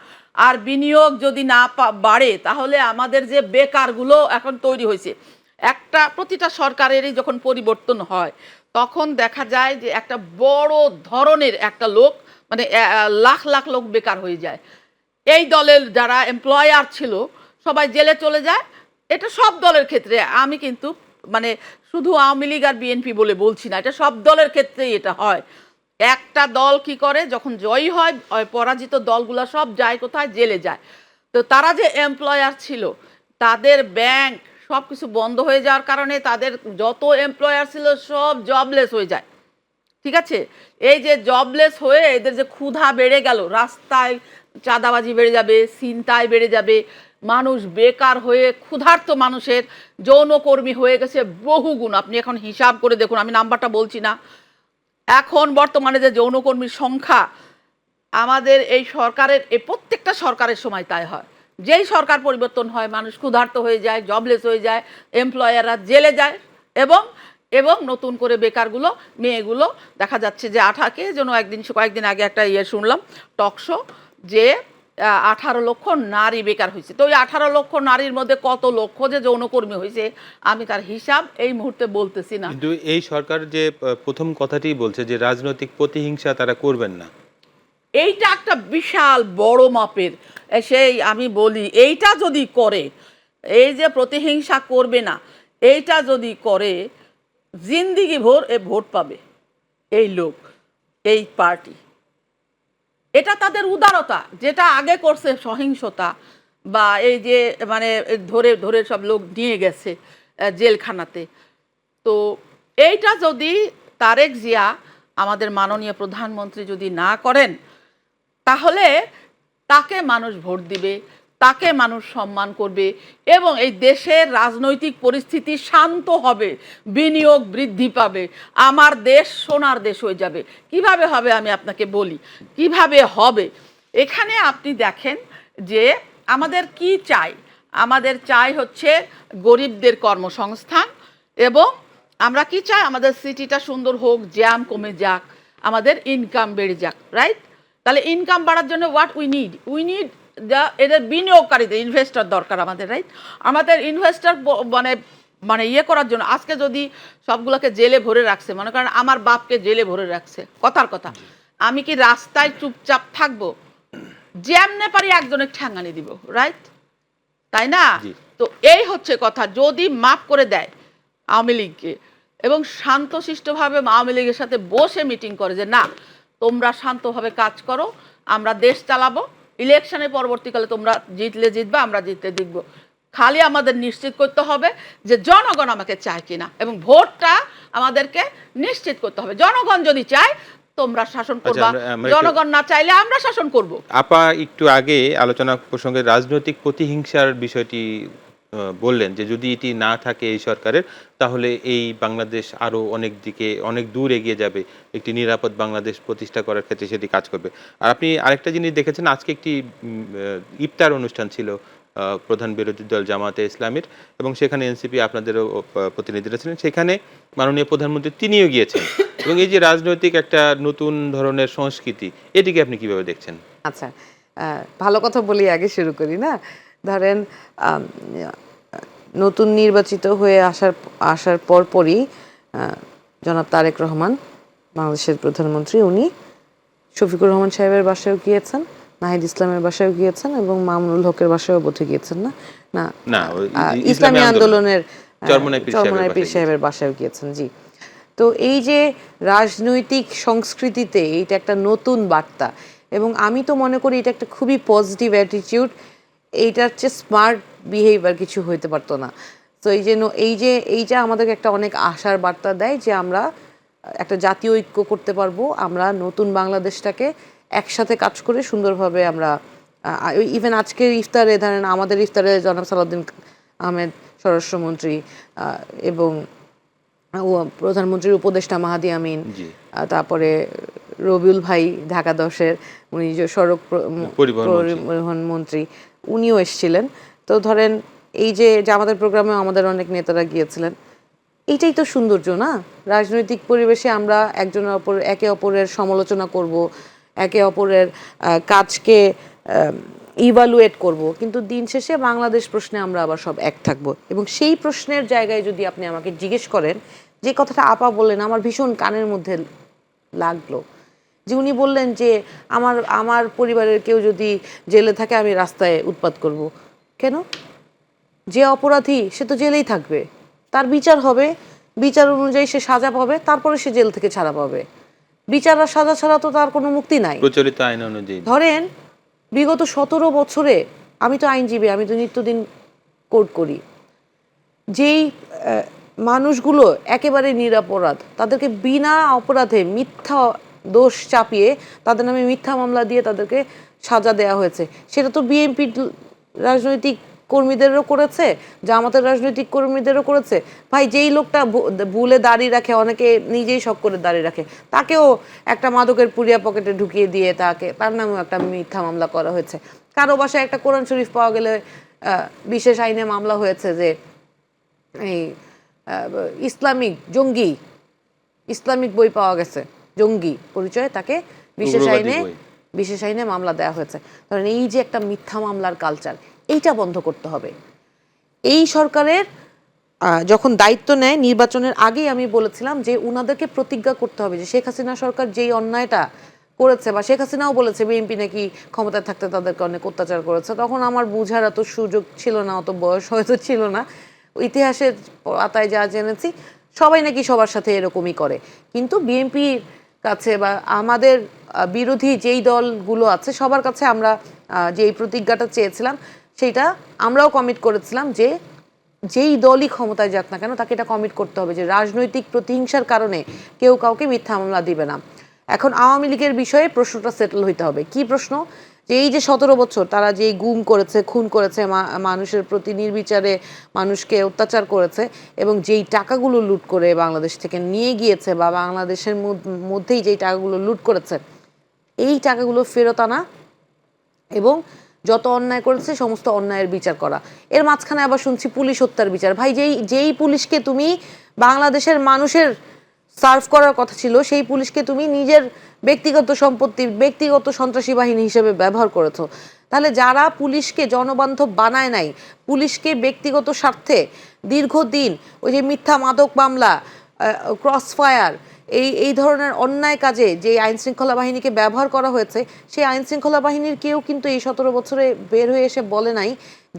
আর বিনিয়োগ যদি না বাড়ে, তাহলে আমাদের যে বেকারগুলো এখন তৈরি হয়েছে, প্রতিটা সরকারেরই যখন পরিবর্তন হয়, তখন দেখা যায় যে একটা বড় ধরনের একটা লোক, লাখ লাখ লোক বেকার হয়ে যায়। এই দলের যারা এমপ্লয়ার ছিল সবাই জেলে চলে যায়। এটা সব দলের ক্ষেত্রে, আমি কিন্তু শুধু আওয়ামী লীগ আর বিএনপি বলে বলছি না, এটা সব দলের ক্ষেত্রেই এটা হয়। একটা দল কি করে, যখন জয়ী হয়, পরাজিত দলগুলো সব যায় কোথায়? জেলে যায়। তো তারা যে এমপ্লয়ার ছিল, তাদের ব্যাংক সব কিছু বন্ধ হয়ে যাওয়ার কারণে তাদের যত এমপ্লয়ার ছিল সব জবলেস হয়ে যায়। ঠিক আছে? এই যে জবলেস হয়ে এদের যে ক্ষুধা বেড়ে গেল, রাস্তায় চাঁদাবাজি বেড়ে যাবে, ছিনতাই বেড়ে যাবে, মানুষ বেকার হয়ে ক্ষুধার্ত মানুষের যৌনকর্মী হয়ে গেছে বহুগুণ। আপনি এখন হিসাব করে দেখুন, আমি নাম্বারটা বলছি না, এখন বর্তমানে যে যৌনকর্মীর সংখ্যা আমাদের এই সরকারের, প্রত্যেকটা সরকারের সময় তাই হয়। যেই সরকার পরিবর্তন হয়, মানুষ ক্ষুধার্ত হয়ে যায়, জবলেস হয়ে যায়, এমপ্লয়াররা জেলে যায়, এবং নতুন করে বেকারগুলো, মেয়েগুলো দেখা যাচ্ছে যে কয়েকদিন আগে একটা শুনলাম টকশো, যে 18 লক্ষ নারী বেকার হয়েছে। তো ওই 18 লক্ষ নারীর মধ্যে কত লক্ষ যে যৌনকর্মী হয়েছে, আমি তার হিসাব এই মুহূর্তে বলতেছি না। কিন্তু এই সরকার যে প্রথম কথাটি বলছে যে রাজনৈতিক প্রতিহিংসা তারা করবেন না, এইটা একটা বিশাল বড় মাপের। আমি বলি, এইটা যদি করে, এই যে প্রতিহিংসা করবে না, এইটা যদি করে, জিন্দিগি ভোর ভোট পাবে। এই লোক, এই পার্টি, এটা তাদের উদারতা, যেটা আগে করছে সহিংসতা বা এই যে মানে ধরে ধরে সব লোক নিয়ে গেছে জেলখানাতে। তো এইটা যদি তারেক জিয়া আমাদের মাননীয় প্রধানমন্ত্রী যদি না করেন, তাহলে তাকে মানুষ ভোট দিবে, তাকে মানুষ সম্মান করবে এবং এই দেশের রাজনৈতিক পরিস্থিতি শান্ত হবে, বিনিয়োগ বৃদ্ধি পাবে, আমার দেশ সোনার দেশ হয়ে যাবে। কিভাবে হবে আমি আপনাকে বলি কিভাবে হবে। এখানে আপনি দেখেন যে আমাদের কি চাই, আমাদের চাই হচ্ছে গরিবদের কর্মসংস্থান এবং আমরা কি চাই, আমাদের সিটিটা সুন্দর হোক, জ্যাম কমে যাক, আমাদের ইনকাম বেড়ে যাক, রাইট? তাহলে ইনকাম বাড়ার জন্য হোয়াট উই নিড এদের বিনিয়োগকারীদের ইনভেস্টর দরকার আমাদের, রাইট? আমাদের ইনভেস্টর মানে মানে ইয়ে করার জন্য আজকে যদি সবগুলোকে জেলে ভরে রাখছে, মনে করেন আমার বাপকে জেলে ভরে রাখছে, কথার কথা, আমি কি রাস্তায় চুপচাপ থাকবো? যেমনে পারি একজনের ঠ্যাঙ্গানি দিব, রাইট? তাই না? তো এই হচ্ছে কথা। যদি মাফ করে দেয় আওয়ামী লীগকে এবং শান্তশিষ্টভাবে আওয়ামী লীগের সাথে বসে মিটিং করে যে না, তোমরা শান্তভাবে কাজ করো, আমরা দেশ চালাবো, ইলেকশনে পরবর্তীকালে তোমরা জিতলে জিতবে, আমরা জিতলে জিতব, খালি আমাদের নিশ্চিত করতে হবে যে জনগণ আমাকে চায় কিনা এবং ভোটটা আমাদেরকে নিশ্চিত করতে হবে। জনগণ যদি চায় তোমরা শাসন করবা, জনগণ না চাইলে আমরা শাসন করব। আপা একটু আগে আলোচনা প্রসঙ্গে রাজনৈতিক প্রতিহিংসার বিষয়টি বললেন যে যদি এটি না থাকে এই সরকারের, তাহলে এই বাংলাদেশ আরো অনেক দিকে অনেক দূর এগিয়ে যাবে, একটি নিরাপদ বাংলাদেশ প্রতিষ্ঠা করার ক্ষেত্রে সেটি কাজ করবে। আর আপনি আরেকটা জিনিস দেখেছেন, আজকে একটি ইফতার অনুষ্ঠান ছিল প্রধান বিরোধী দল জামায়াতে ইসলামীর, এবং সেখানে এনসিপি আপনাদেরও প্রতিনিধিরা ছিলেন, সেখানে মাননীয় প্রধানমন্ত্রী তিনিও গিয়েছেন। এবং এই যে রাজনৈতিক একটা নতুন ধরনের সংস্কৃতি, এটিকে আপনি কিভাবে দেখছেন? আচ্ছা, ভালো কথা বলি, আগে শুরু করি না। ধরেন নতুন নির্বাচিত হয়ে আসার পরই জনাব তারেক রহমান বাংলাদেশের প্রধানমন্ত্রী, উনি শফিকুর রহমান সাহেবের বাসায়ও গিয়েছেন, নাহিদ ইসলামের বাসায়ও গিয়েছেন এবং মামুনুল হকের বাসায়ও বোধহয় গিয়েছেন না না ইসলামী আন্দোলনের চরমনাই পীর সাহেবের বাসায়ও গিয়েছেন। জি। তো এই যে রাজনৈতিক সংস্কৃতিতে এইটা একটা নতুন বার্তা এবং আমি তো মনে করি এটা একটা খুবই পজিটিভ অ্যাটিটিউড। এইটার চেয়ে স্মার্ট বিহেভিয়ার কিছু হইতে পারতো না। তো এইটা আমাদেরকে একটা অনেক আশার বার্তা দেয় যে আমরা একটা জাতীয় ঐক্য করতে পারবো, আমরা নতুন বাংলাদেশটাকে একসাথে কাজ করে সুন্দরভাবে আমরা ইভেন আজকের ইফতারে ধরেন আমাদের ইফতারে জনাব সালাউদ্দিন আহমেদ স্বরাষ্ট্রমন্ত্রী এবং প্রধানমন্ত্রীর উপদেষ্টা মাহাদি আমিন, তারপরে রবিউল ভাই ঢাকা 10-এর উনি যে সড়ক পরিবহন মন্ত্রী, উনিও এসেছিলেন। তো ধরেন এই যে আমাদের প্রোগ্রামে আমাদের অনেক নেতারা গিয়েছিলেন, এইটাই তো সৌন্দর্য না? রাজনৈতিক পরিবেশে আমরা একে অপরের সমালোচনা করব, একে অপরের কাজকে ইভালুয়েট করব, কিন্তু দিন শেষে বাংলাদেশ প্রশ্নে আমরা আবার সব এক থাকব। এবং সেই প্রশ্নের জায়গায় যদি আপনি আমাকে জিজ্ঞেস করেন, যে কথাটা আপা বললেন আমার ভীষণ কানের মধ্যে লাগলো, যে উনি বললেন যে আমার পরিবারের কেউ যদি জেলে থাকে আমি রাস্তায় উৎপাত করব। কেন? যে অপরাধী সে তো জেলেই থাকবে, তার বিচার হবে, বিচার অনুযায়ী সে সাজা পাবে, তারপরে সে জেল থেকে ছাড়া পাবে। বিচার আর সাজা ছাড়া তো তার কোনো মুক্তি নাই প্রচলিত আইন অনুযায়ী। ধরেন বিগত 17 বছরে, আমি তো আইনজীবী, আমি তো নিত্যদিন কোর্ট করি, যেই মানুষগুলো একেবারে নিরপরাধ তাদেরকে বিনা অপরাধে মিথ্যা দোষ চাপিয়ে তাদের নামে মিথ্যা মামলা দিয়ে তাদেরকে সাজা দেওয়া হয়েছে, সেটা তো বিএনপি রাজনৈতিক কর্মীদেরও করেছে, জামাতের রাজনৈতিক কর্মীদেরও করেছে। ভাই, যেই লোকটা ভুলে দাঁড়িয়ে রাখে, অনেকে নিজেই শখ করে দাঁড়িয়ে রাখে, তাকেও একটা মাদকের পুড়িয়া পকেটে ঢুকিয়ে দিয়ে তার নামেও একটা মিথ্যা মামলা করা হয়েছে। কারো বাসায় একটা কোরআন শরীফ পাওয়া গেলে বিশেষ আইনে মামলা হয়েছে যে এই ইসলামিক বই পাওয়া গেছে, জঙ্গি পরিচয়ে তাকে বিশেষ আইনে মামলা দেওয়া হয়েছে। কারণ এই যে একটা মিথ্যা মামলার কালচার, এইটা বন্ধ করতে হবে। এই সরকারের যখন দায়িত্ব নেয় নির্বাচনের আগেই আমি বলেছিলাম যে উনাদেরকে প্রতিজ্ঞা করতে হবে যে শেখ হাসিনা সরকার যেই অন্যায়টা করেছে, বা শেখ হাসিনাও বলেছে বিএনপি নাকি ক্ষমতায় থাকতে তাদেরকে অনেক অত্যাচার করেছে, তখন আমার বুঝার এত সুযোগ ছিল না, অত বয়স হয়তো ছিল না। ইতিহাসের পাতায় যা জেনেছি সবাই নাকি সবার সাথে এরকমই করে, কিন্তু বিএনপির কাছে বা আমাদের বিরোধী যেই দলগুলো আছে সবার কাছে আমরা যেই প্রতিজ্ঞাটা চেয়েছিলাম সেটা আমরাও কমিট করেছিলাম যে যেই দলই ক্ষমতায় যাক না কেন তাকে এটা কমিট করতে হবে যে রাজনৈতিক প্রতিহিংসার কারণে কেউ কাউকে মিথ্যা মামলা দিবে না। এখন আওয়ামী লীগের বিষয়ে প্রশ্নটা সেটেল হইতে হবে। কি প্রশ্ন? যে এই যে 17 বছর তারা যেই গুম করেছে, খুন করেছে, মানুষের প্রতি নির্বিচারে মানুষকে অত্যাচার করেছে এবং যেই টাকাগুলো লুট করে বাংলাদেশ থেকে নিয়ে গিয়েছে বা বাংলাদেশের মধ্যেই যেই টাকাগুলো লুট করেছে এই টাকাগুলো ফেরত আনা এবং যত অন্যায় করেছে সমস্ত অন্যায়ের বিচার করা। এর মাঝখানে আবার শুনছি পুলিশ হত্যার বিচার। ভাই, যেই পুলিশকে তুমি বাংলাদেশের মানুষের সার্ভ করার কথা ছিল সেই পুলিশকে তুমি নিজের ব্যক্তিগত সম্পত্তি, ব্যক্তিগত সন্ত্রাসী বাহিনী হিসেবে ব্যবহার করেছো। তাহলে যারা পুলিশকে জনবান্ধব বানায় নাই, পুলিশকে ব্যক্তিগত স্বার্থে দীর্ঘদিন ওই যে মিথ্যা মাদক মামলা, ক্রস ফায়ার, এই ধরনের অন্যায় কাজে যে আইন শৃঙ্খলা বাহিনীকে ব্যবহার করা হয়েছে, সেই আইন শৃঙ্খলা বাহিনীর কেউ কিন্তু এই 17 বছরে বের হয়ে এসে বলে নাই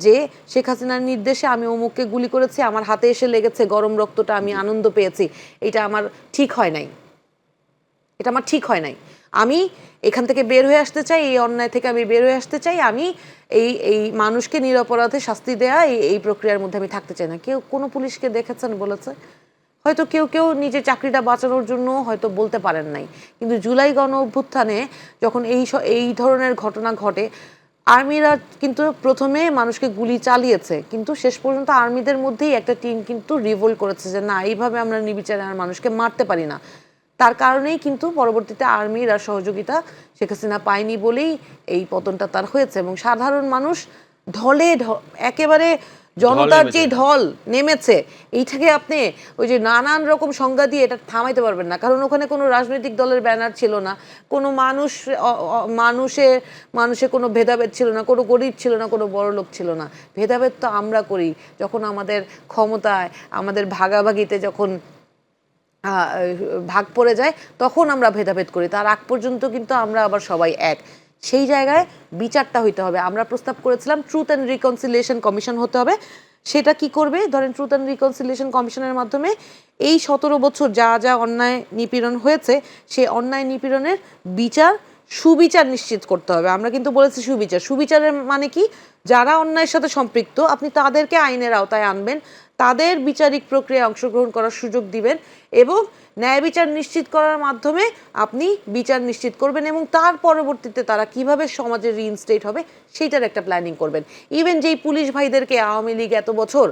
যে শেখ হাসিনার নির্দেশে আমি অমুককে গুলি করেছি, আমার হাতে এসে লেগেছে, গরম রক্তটা আমি আনন্দ পেয়েছি, এটা আমার ঠিক হয় নাই, এটা আমার ঠিক হয় নাই, আমি এখান থেকে বের হয়ে আসতে চাই, এই অন্যায় থেকে আমি বের হয়ে আসতে চাই, আমি এই মানুষকে নিরপরাধে শাস্তি দেয়া এই প্রক্রিয়ার মধ্যে আমি থাকতে চাই না। কেউ কোনো পুলিশকে দেখেছেন বলেছে? হয়তো কেউ নিজের চাকরিটা বাঁচানোর জন্য হয়তো বলতে পারেন নাই, কিন্তু জুলাই গণ অভ্যুত্থানে যখন এই ধরনের ঘটনা ঘটে, আর্মিরা কিন্তু প্রথমে মানুষকে গুলি চালিয়েছে, কিন্তু শেষ পর্যন্ত আর্মিদের মধ্যেই একটা টিম কিন্তু রিভোল্ট করেছে যে না, এইভাবে আমরা নির্বিচারে আর মানুষকে মারতে পারি না। তার কারণেই কিন্তু পরবর্তীতে আর্মির আর সহযোগিতা শেখ হাসিনা পায়নি বলেই এই পতনটা তার হয়েছে। এবং সাধারণ মানুষ ঢলে একেবারে জনতার যে ঢল নেমেছে, এইটাকে আপনি ওই যে নানান রকম সংজ্ঞা দিয়ে এটা থামাইতে পারবেন না। কারণ ওখানে কোনো রাজনৈতিক দলের ব্যানার ছিল না, কোনো মানুষে কোনো ভেদাভেদ ছিল না, কোনো গরিব ছিল না, কোনো বড় লোক ছিল না। ভেদাভেদ তো আমরা করি যখন আমাদের ক্ষমতায়, আমাদের ভাগাভাগিতে যখন ভাগ পড়ে যায় তখন আমরা ভেদাভেদ করি। তার আগ পর্যন্ত কিন্তু আমরা আবার সবাই এক। সেই জায়গায় বিচারটা হইতে হবে। আমরা প্রস্তাব করেছিলাম ট্রুথ অ্যান্ড রিকনসিলিয়েশন কমিশন হতে হবে। সেটা কি করবে? ধরেন ট্রুথ অ্যান্ড রিকনসিলিয়েশন কমিশনের মাধ্যমে এই 17 বছর যা অন্যায় নিপীড়ন হয়েছে সেই অন্যায় নিপীড়নের সুবিচার নিশ্চিত করতে হবে। আমরা কিন্তু বলেছি সুবিচারের মানে কি? যারা অন্যায়ের সাথে সম্পৃক্ত আপনি তাদেরকে আইনের আওতায় আনবেন, তাদের বিচারিক প্রক্রিয়ায় অংশগ্রহণ করার সুযোগ দিবেন এবং ন্যায় বিচার নিশ্চিত করার মাধ্যমে আপনি বিচার নিশ্চিত করবেন এবং তার পরবর্তীতে তারা কিভাবে সমাজে রিইনস্টেট হবে সেইটার একটা প্ল্যানিং করবেন। ইভেন যেই পুলিশ ভাইদেরকে আওয়ামী লীগ এত বছর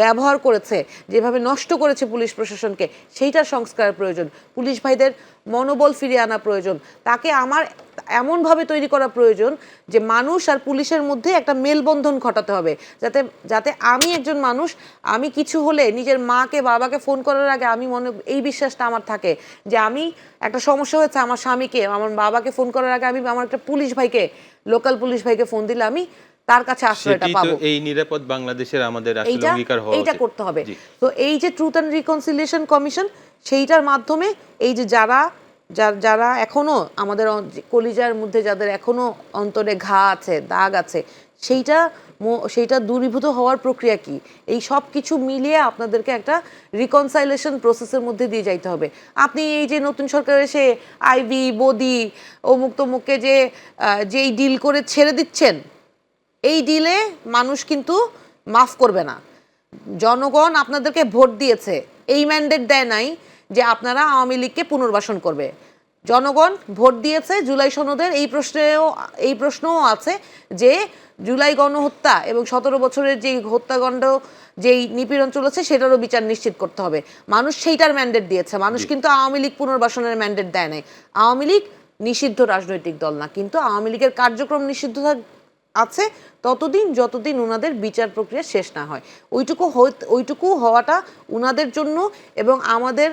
ব্যবহার করেছে, যেভাবে নষ্ট করেছে পুলিশ প্রশাসনকে, সেইটার সংস্কারের প্রয়োজন। পুলিশ ভাইদের মনোবল ফিরিয়ে আনা প্রয়োজন। তাকে আমার এমনভাবে তৈরি করা প্রয়োজন যে মানুষ আর পুলিশের মধ্যে একটা মেলবন্ধন ঘটাতে হবে, যাতে আমি একজন মানুষ, আমি কিছু হলে নিজের মাকে বাবাকে ফোন করার আগে আমি এই বিশ্বাসটা আমার থাকে যে আমি একটা সমস্যা হয়েছে আমার স্বামীকে, আমার বাবাকে ফোন করার আগে আমি আমার একটা পুলিশ ভাইকে, লোকাল পুলিশ ভাইকে ফোন দিলে আমি তার কাছে আশ্রয়টা পাবো। এই নিরাপদ বাংলাদেশের আমাদের আসলে অঙ্গীকার হওয়া উচিত। এইটা করতে হবে। তো এই যে ট্রুথ অ্যান্ড রিকনসিলিয়েশন কমিশন, সেইটার মাধ্যমে এই যে যারা এখনো আমাদের কলিজার মধ্যে, যাদের এখনো অন্তরে ঘা আছে, দাগ আছে, সেইটা দূরীভূত হওয়ার প্রক্রিয়া কি, এই সব কিছু মিলিয়ে আপনাদেরকে একটা রিকনসাইলেশন প্রসেসের মধ্যে দিয়ে যাইতে হবে। আপনি এই যে নতুন সরকার এসে আইভি, বদি, অমুক তমুককে যেই ডিল করে ছেড়ে দিচ্ছেন, এই ডিলে মানুষ কিন্তু মাফ করবে না। জনগণ আপনাদেরকে ভোট দিয়েছে, এই ম্যান্ডেট দেয় নাই যে আপনারা আওয়ামী লীগকে পুনর্বাসন করবে। জনগণ ভোট দিয়েছে জুলাই সনদের এই প্রশ্নও আছে যে জুলাই গণহত্যা এবং 17 বছরের যেই হত্যাকাণ্ড, যেই নিপীড়ন চলেছে সেটারও বিচার নিশ্চিত করতে হবে। মানুষ সেইটার ম্যান্ডেট দিয়েছে, মানুষ কিন্তু আওয়ামী লীগ পুনর্বাসনের ম্যান্ডেট দেয় নাই। আওয়ামী লীগ নিষিদ্ধ রাজনৈতিক দল না, কিন্তু আওয়ামী লীগের কার্যক্রম নিষিদ্ধ আছে ততদিন যতদিন ওনাদের বিচার প্রক্রিয়া শেষ না হয়। ওইটুকু হওয়াটা ওনাদের জন্য এবং আমাদের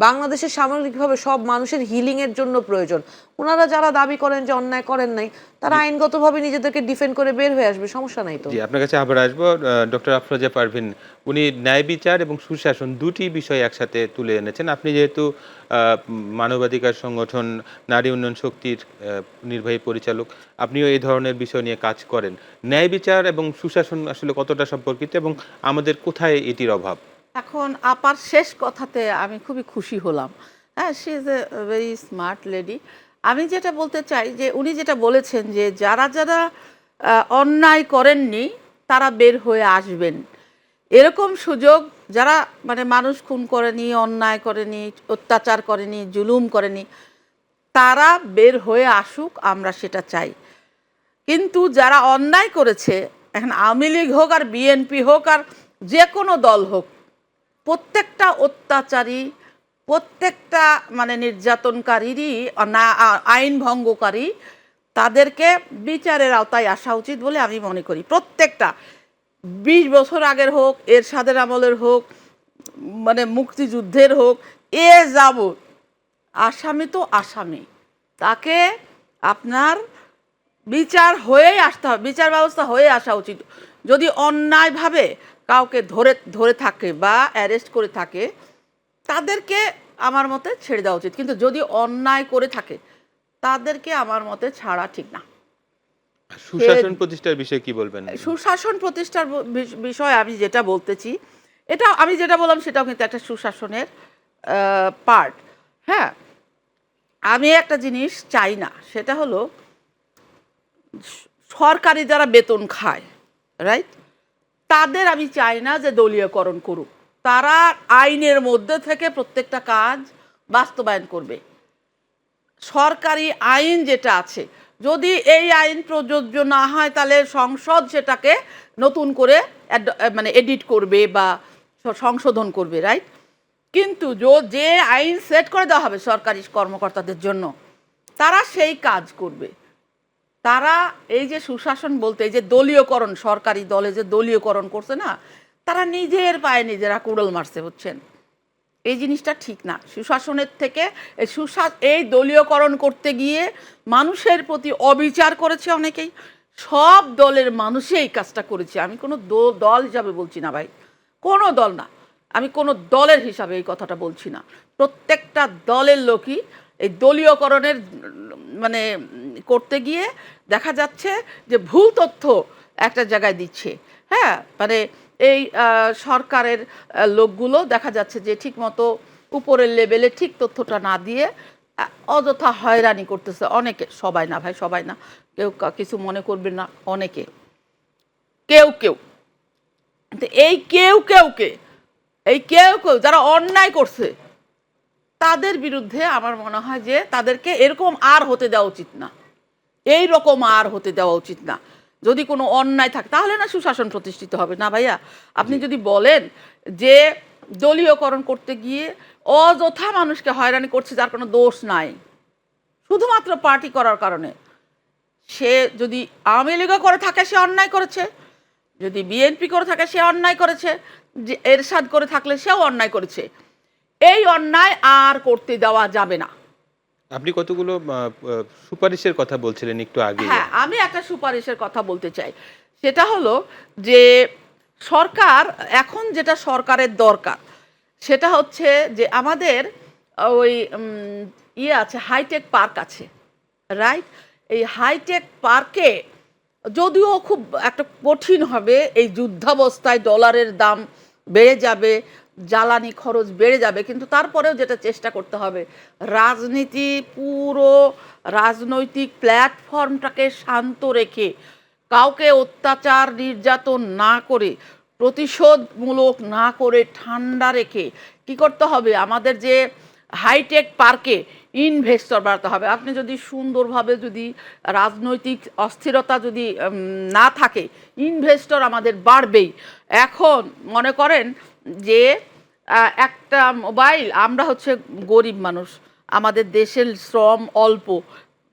বাংলাদেশের সামগ্রিকভাবে সব মানুষের হিলিংয়ের জন্য প্রয়োজন। ওনারা যারা দাবি করেন যে অন্যায় করেন নাই, তারা আইনগতভাবে নিজেদেরকে ডিফেন্ড করে বের হয়ে আসবে, সমস্যা নাই তো। জি, আপনার কাছে আবার আসবো। ডক্টর আফরোজা পারভিন, উনি ন্যায় বিচার এবং সুশাসন দুটি বিষয় একসাথে তুলে এনেছেন। আপনি যেহেতু মানবাধিকার সংগঠন নারী উন্নয়ন শক্তির নির্বাহী পরিচালক, আপনিও এই ধরনের বিষয় নিয়ে কাজ করেন। ন্যায় বিচার এবং সুশাসন আসলে কতটা সম্পর্কিত এবং আমাদের কোথায় এটির অভাব? এখন আপার শেষ কথাতে আমি খুবই খুশি হলাম। হ্যাঁ, she is a very smart lady. আমি যেটা বলতে চাই যে উনি যেটা বলেছেন যে যারা যারা অন্যায় করেননি তারা বের হয়ে আসবেন, এরকম সুযোগ যারা মানে মানুষ খুন করেনি, অন্যায় করেনি, অত্যাচার করেনি, জুলুম করেনি, তারা বের হয়ে আসুক, আমরা সেটা চাই। কিন্তু যারা অন্যায় করেছে, এখন আওয়ামী লীগ হোক আর বিএনপি হোক আর যে কোনো দল হোক, প্রত্যেকটা অত্যাচারী, প্রত্যেকটা মানে নির্যাতনকারীরই না আইন ভঙ্গকারী, তাদেরকে বিচারের আওতায় আসা উচিত বলে আমি মনে করি। প্রত্যেকটা 20 বছর আগের হোক, এরশাদের আমলের হোক, মানে মুক্তিযুদ্ধের হোক, এ যাবৎ আসামি তো আসামি, তাকে আপনার বিচার হয়েই আসতে হবে, বিচার ব্যবস্থা হয়ে আসা উচিত। যদি অন্যায়ভাবে কাউকে ধরে ধরে থাকে বা অ্যারেস্ট করে থাকে, তাদেরকে আমার মতে ছেড়ে দেওয়া উচিত। কিন্তু যদি অন্যায় করে থাকে, তাদেরকে আমার মতে ছাড়া ঠিক না। সুশাসন প্রতিষ্ঠার বিষয়ে কি বলবেন? সুশাসন প্রতিষ্ঠার বিষয়ে আমি যেটা বলতেছি, এটা আমি যেটা বললাম সেটাও কিন্তু একটা সুশাসনের পার্ট। হ্যাঁ, আমি একটা জিনিস চাই না, সেটা হলো সরকারি যারা বেতন খায়, রাইট, তাদের আমি চাই না যে দলীয়করণ করুক। তারা আইনের মধ্যে থেকে প্রত্যেকটা কাজ বাস্তবায়ন করবে। সরকারি আইন যেটা আছে, যদি এই আইন প্রযোজ্য না হয়, তাহলে সংসদ সেটাকে নতুন করে মানে এডিট করবে বা সংশোধন করবে, রাইট। কিন্তু যে আইন সেট করে দেওয়া হবে সরকারি কর্মকর্তাদের জন্য, তারা সেই কাজ করবে। তারা এই যে সুশাসন বলতে, এই যে দলীয়করণ, সরকারি দলে যে দলীয়করণ করছে না, তারা নিজের পায়ে নিজেরা কুড়োল মারছে, বুঝছেন। এই জিনিসটা ঠিক না। সুশাসনের থেকে এই দলীয়করণ করতে গিয়ে মানুষের প্রতি অবিচার করেছে অনেকেই। সব দলের মানুষই এই কাজটা করেছে। আমি কোনো দল হিসাবে বলছি না ভাই, কোনো দল না, আমি কোনো দলের হিসাবে এই কথাটা বলছি না। প্রত্যেকটা দলের লোকই এই দলীয়করণের মানে করতে গিয়ে দেখা যাচ্ছে যে ভুল তথ্য একটা জায়গায় দিচ্ছে। হ্যাঁ, মানে এই সরকারের লোকগুলো দেখা যাচ্ছে যে ঠিকমতো উপরের লেভেলে ঠিক তথ্যটা না দিয়ে অযথা হয়রানি করতেছে অনেকে। সবাই না ভাই, সবাই না, কেউ কিছু মনে করবেন না, অনেকে, কেউ কেউ। এই কেউ যারা অন্যায় করছে, তাদের বিরুদ্ধে আমার মনে হয় যে তাদেরকে এরকম আর হতে দেওয়া উচিত না, এই রকম আর হতে দেওয়া উচিত না। যদি কোনো অন্যায় থাকে, তাহলে না সুশাসন প্রতিষ্ঠিত হবে না ভাইয়া। আপনি যদি বলেন যে দলীয়করণ করতে গিয়ে অযথা মানুষকে হয়রানি করছে, যার কোনো দোষ নাই, শুধুমাত্র পার্টি করার কারণে, সে যদি আওয়ামী লীগও করে থাকে সে অন্যায় করেছে, যদি বিএনপি করে থাকে সে অন্যায় করেছে, যে এরশাদ করে থাকলে সেও অন্যায় করেছে। এই অন্যায় আর করতে দেওয়া যাবে না। আপনি কতগুলো সুপারিশের কথা বলছিলেন একটু আগে। হ্যাঁ, আমি একটা সুপারিশের কথা বলতে চাই। সেটা হলো যে সরকার এখন যেটা সরকারের দরকার, সেটা হচ্ছে যে আমাদের ওই আছে, হাইটেক পার্ক আছে, রাইট। এই হাইটেক পার্কে যদিও খুব একটা কঠিন হবে, এই যুদ্ধাবস্থায় ডলারের দাম বেড়ে যাবে, জ্বালানি খরচ বেড়ে যাবে, কিন্তু তারপরেও যেটা চেষ্টা করতে হবে, রাজনীতি, পুরো রাজনৈতিক প্ল্যাটফর্মটাকে শান্ত রেখে, কাউকে অত্যাচার নির্যাতন না করে, প্রতিশোধমূলক না করে, ঠান্ডা রেখে কি করতে হবে, আমাদের যে হাইটেক পার্কে ইনভেস্টর বাড়াতে হবে। আপনি যদি সুন্দরভাবে, যদি রাজনৈতিক অস্থিরতা যদি না থাকে, ইনভেস্টর আমাদের বাড়বেই। এখন মনে করেন যে একটা মোবাইল, আমরা হচ্ছে গরিব মানুষ, আমাদের দেশের শ্রম অল্প,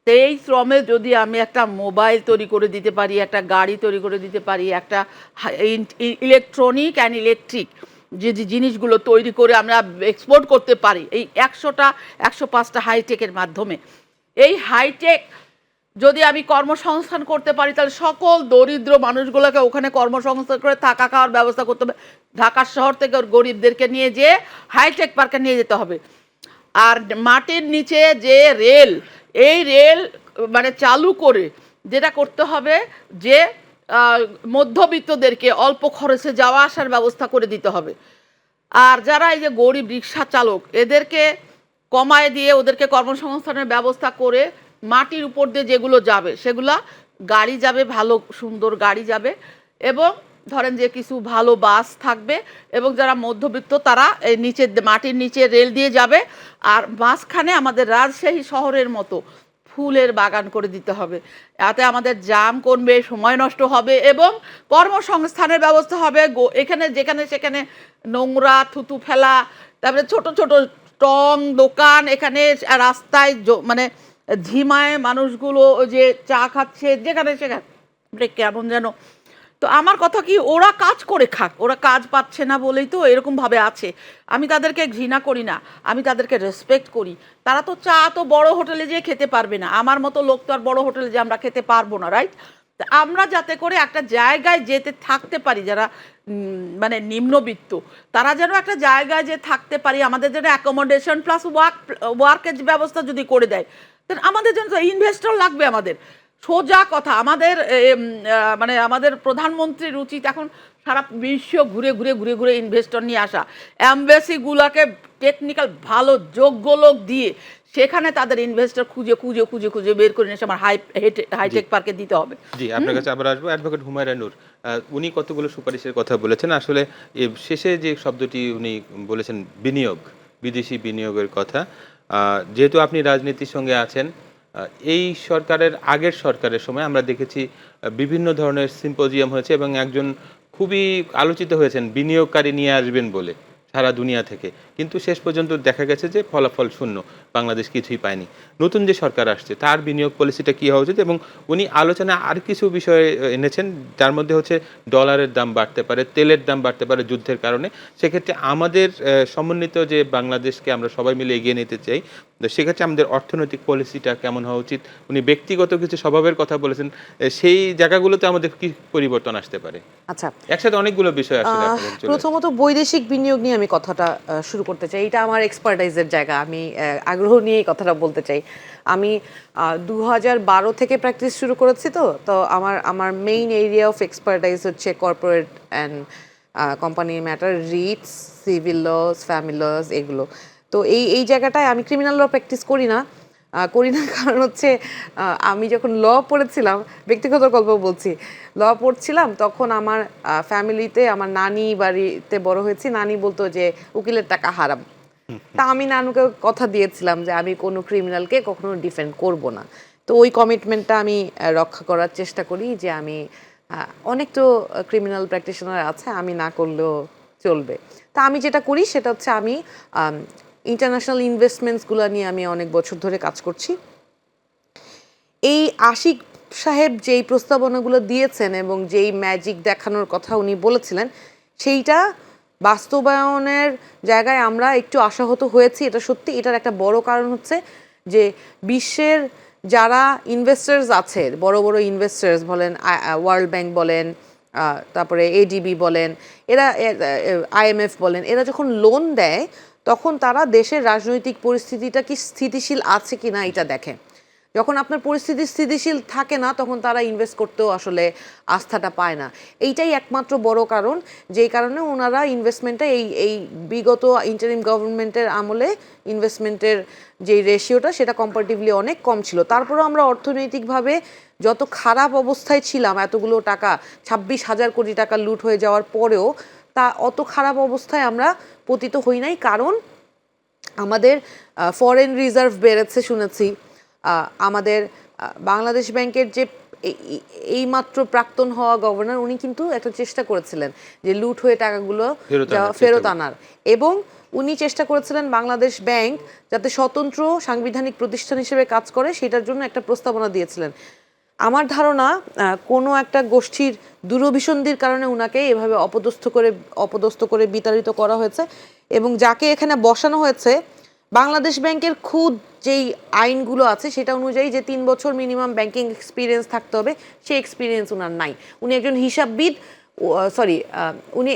এই শ্রমে যদি আমি একটা মোবাইল তৈরি করে দিতে পারি, একটা গাড়ি তৈরি করে দিতে পারি, একটা ইলেকট্রনিক অ্যান্ড ইলেকট্রিক যে জিনিসগুলো তৈরি করে আমরা এক্সপোর্ট করতে পারি, এই 105টা হাইটেকের মাধ্যমে, এই হাইটেক যদি আমি কর্মসংস্থান করতে পারি, তাহলে সকল দরিদ্র মানুষগুলোকে ওখানে কর্মসংস্থান করে থাকা খাওয়ার ব্যবস্থা করতে হবে। ঢাকার শহর থেকে গরিবদেরকে নিয়ে যেয়ে হাইটেক পার্কে নিয়ে যেতে হবে। আর মাটির নিচে যে রেল, এই রেল মানে চালু করে যেটা করতে হবে যে মধ্যবিত্তদেরকে অল্প খরচে যাওয়া আসার ব্যবস্থা করে দিতে হবে। আর যারা এই যে গরিব রিক্সা চালক, এদেরকে কমায় দিয়ে ওদেরকে কর্মসংস্থানের ব্যবস্থা করে মাটির উপর দিয়ে যেগুলো যাবে সেগুলা গাড়ি যাবে, ভালো সুন্দর গাড়ি যাবে, এবং ধরেন যে কিছু ভালো বাস থাকবে, এবং যারা মধ্যবিত্ত তারা এই নিচে মাটির নিচে রেল দিয়ে যাবে। আর মাঝখানে আমাদের রাজশাহী শহরের মতো ফুলের বাগান করে দিতে হবে। এতে আমাদের জাম কমবে, সময় নষ্ট হবে এবং কর্মসংস্থানের ব্যবস্থা হবে। এখানে যেখানে সেখানে নোংরা থুতু ফেলা, তারপরে ছোট ছোট টং দোকান, এখানে রাস্তায় মানে ঝিমায় মানুষগুলো ওই যে চা খাচ্ছে যেখানে সেখানে, কেমন যেন। তো আমার কথা কি, ওরা কাজ করে খাক, ওরা কাজ পাচ্ছে না বলেই তো এরকমভাবে আছে। আমি তাদেরকে ঘৃণা করি না, আমি তাদেরকে রেসপেক্ট করি। তারা তো চা তো বড় হোটেলে যেয়ে খেতে পারবে না, আমার মতো লোক তো আর বড় হোটেলে যে আমরা খেতে পারবো না, রাইট? আমরা যাতে করে একটা জায়গায় যেতে থাকতে পারি, যারা মানে নিম্নবিত্ত, তারা যেন একটা জায়গায় যে থাকতে পারি, আমাদের যেন অ্যাকোমোডেশন প্লাস ওয়ার্কের ব্যবস্থা যদি করে দেয়, দেন আমাদের জন্য ইনভেস্টর লাগবে। আমাদের সোজা কথা, আমাদের মানে আমাদের প্রধানমন্ত্রীর উচিত এখন সারা বিশ্ব ঘুরে ঘুরে ঘুরে ঘুরে ইনভেস্টর নিয়ে আসা, অ্যাম্বাসিগুলোকে টেকনিক্যাল ভালো যোগ্য লোক দিয়ে সেখানে তাদের ইনভেস্টর খুঁজে খুঁজে খুঁজে খুঁজে বের করে নিয়ে এসে আমার হাইটেক পার্কে দিতে হবে। জি, আপনার কাছে আবার আসবো। অ্যাডভোকেট হুমায়রা নূর, উনি কতগুলো সুপারিশের কথা বলেছেন। আসলে শেষে যে শব্দটি উনি বলেছেন বিনিয়োগ, বিদেশি বিনিয়োগের কথা, যেহেতু আপনি রাজনীতির সঙ্গে আছেন, এই সরকারের আগের সরকারের সময় আমরা দেখেছি বিভিন্ন ধরনের সিম্পোজিয়াম হয়েছে এবং একজন খুবই আলোচিত হয়েছেন বিনিয়োগকারী নিয়ে আসবেন বলে সারা দুনিয়া থেকে, কিন্তু শেষ পর্যন্ত দেখা গেছে যে ফলাফল শূন্য, বাংলাদেশ কিছুই পায়নি। নতুন যে সরকার আসছে তার বিনিয়োগ পলিসিটা কী হওয়া উচিত, এবং উনি আলোচনায় আর কিছু বিষয় এনেছেন, যার মধ্যে হচ্ছে ডলারের দাম বাড়তে পারে, তেলের দাম বাড়তে পারে যুদ্ধের কারণে। সেক্ষেত্রে আমাদের সমন্বিত যে বাংলাদেশকে আমরা সবাই মিলে এগিয়ে নিতে চাই, তো সেক্ষেত্রে আমাদের অর্থনৈতিক পলিসিটা কেমন হওয়া উচিত। উনি ব্যক্তিগত কিছু স্বভাবের কথা বলেছেন, সেই জায়গাগুলোতে আমাদের কি পরিবর্তন আসতে পারে। আচ্ছা, একসাথে অনেকগুলো বিষয় আসলে প্রথমত বৈদেশিক বিনিয়োগ নিয়ে আমি কথাটা শুরু করতে চাই। এটা আমার এক্সপার্টাইজের জায়গা, আমি আগ্রহ নিয়ে এই কথাটা বলতে চাই। আমি 2012 থেকে প্র্যাকটিস শুরু করেছি, তো আমার মেইন এরিয়া অফ এক্সপার্টাইজ হচ্ছে corporate and company matter, writs, civil laws, family laws, এগুলো। তো এই জায়গাটায় আমি ক্রিমিনাল ল প্র্যাকটিস করি না, কারণ হচ্ছে আমি যখন ল পড়েছিলাম, ব্যক্তিগত গল্প বলছি, ল পড়ছিলাম তখন আমার ফ্যামিলিতে, আমার নানি বাড়িতে বড় হয়েছি, নানি বলতো যে উকিলের টাকা হারাম। তা আমি নানুকে কথা দিয়েছিলাম যে আমি কোনো ক্রিমিনালকে কখনো ডিফেন্ড করব না। তো ওই কমিটমেন্টটা আমি রক্ষা করার চেষ্টা করি, যে আমি অনেক তো ক্রিমিনাল প্র্যাকটিশনার আছে, আমি না করলেও চলবে। তা আমি যেটা করি সেটা হচ্ছে আমি ইন্টারন্যাশনাল ইনভেস্টমেন্টসগুলো নিয়ে আমি অনেক বছর ধরে কাজ করছি। এই আশিক সাহেব যেই প্রস্তাবনাগুলো দিয়েছেন এবং যেই ম্যাজিক দেখানোর কথা উনি বলেছিলেন, সেইটা বাস্তবায়নের জায়গায় আমরা একটু আশাহত হয়েছি, এটা সত্যি। এটার একটা বড় কারণ হচ্ছে যে বিশ্বের যারা ইনভেস্টার্স আছে, বড় বড় ইনভেস্টার্স বলেন, ওয়ার্ল্ড ব্যাংক বলেন, তারপরে এডিবি বলেন, এরা IMF বলেন, এরা যখন লোন দেয় তখন তারা দেশের রাজনৈতিক পরিস্থিতিটা কি স্থিতিশীল আছে কি না এটা দেখে। যখন আপনার পরিস্থিতি স্থিতিশীল থাকে না, তখন তারা ইনভেস্ট করতেও আসলে আস্থাটা পায় না। এইটাই একমাত্র বড় কারণ, যেই কারণে ওনারা ইনভেস্টমেন্টটা এই বিগত ইন্টারিম গভর্নমেন্টের আমলে ইনভেস্টমেন্টের যে রেশিওটা সেটা কম্পারেটিভলি অনেক কম ছিল। তারপরেও আমরা অর্থনৈতিকভাবে যত খারাপ অবস্থায় ছিলাম, এতগুলো টাকা, 26,000 কোটি টাকা লুট হয়ে যাওয়ার পরেও তা অত খারাপ অবস্থায় আমরা পতিত হই নাই, কারণ আমাদের ফরেন রিজার্ভ বেড়েছে শুনেছি। আমাদের বাংলাদেশ ব্যাংকের যে এইমাত্র প্রাক্তন হওয়া গভর্নর, উনি কিন্তু একটা চেষ্টা করেছিলেন যে লুট হয়ে টাকাগুলো ফেরত আনার, এবং উনি চেষ্টা করেছিলেন বাংলাদেশ ব্যাংক যাতে স্বতন্ত্র সাংবিধানিক প্রতিষ্ঠান হিসেবে কাজ করে, সেটার জন্য একটা প্রস্তাবনা দিয়েছিলেন। আমার ধারণা কোনো একটা গোষ্ঠীর দুরভিসন্ধির কারণে উনাকে এভাবে অপদস্থ করে বিতাড়িত করা হয়েছে, এবং যাকে এখানে বসানো হয়েছে বাংলাদেশ ব্যাংকের খুদ যেই আইনগুলো আছে সেটা অনুযায়ী যে 3 বছর মিনিমাম ব্যাংকিং এক্সপিরিয়েন্স থাকতে হবে, সেই এক্সপিরিয়েন্স উনার নাই। উনি একজন হিসাববিদ, উনি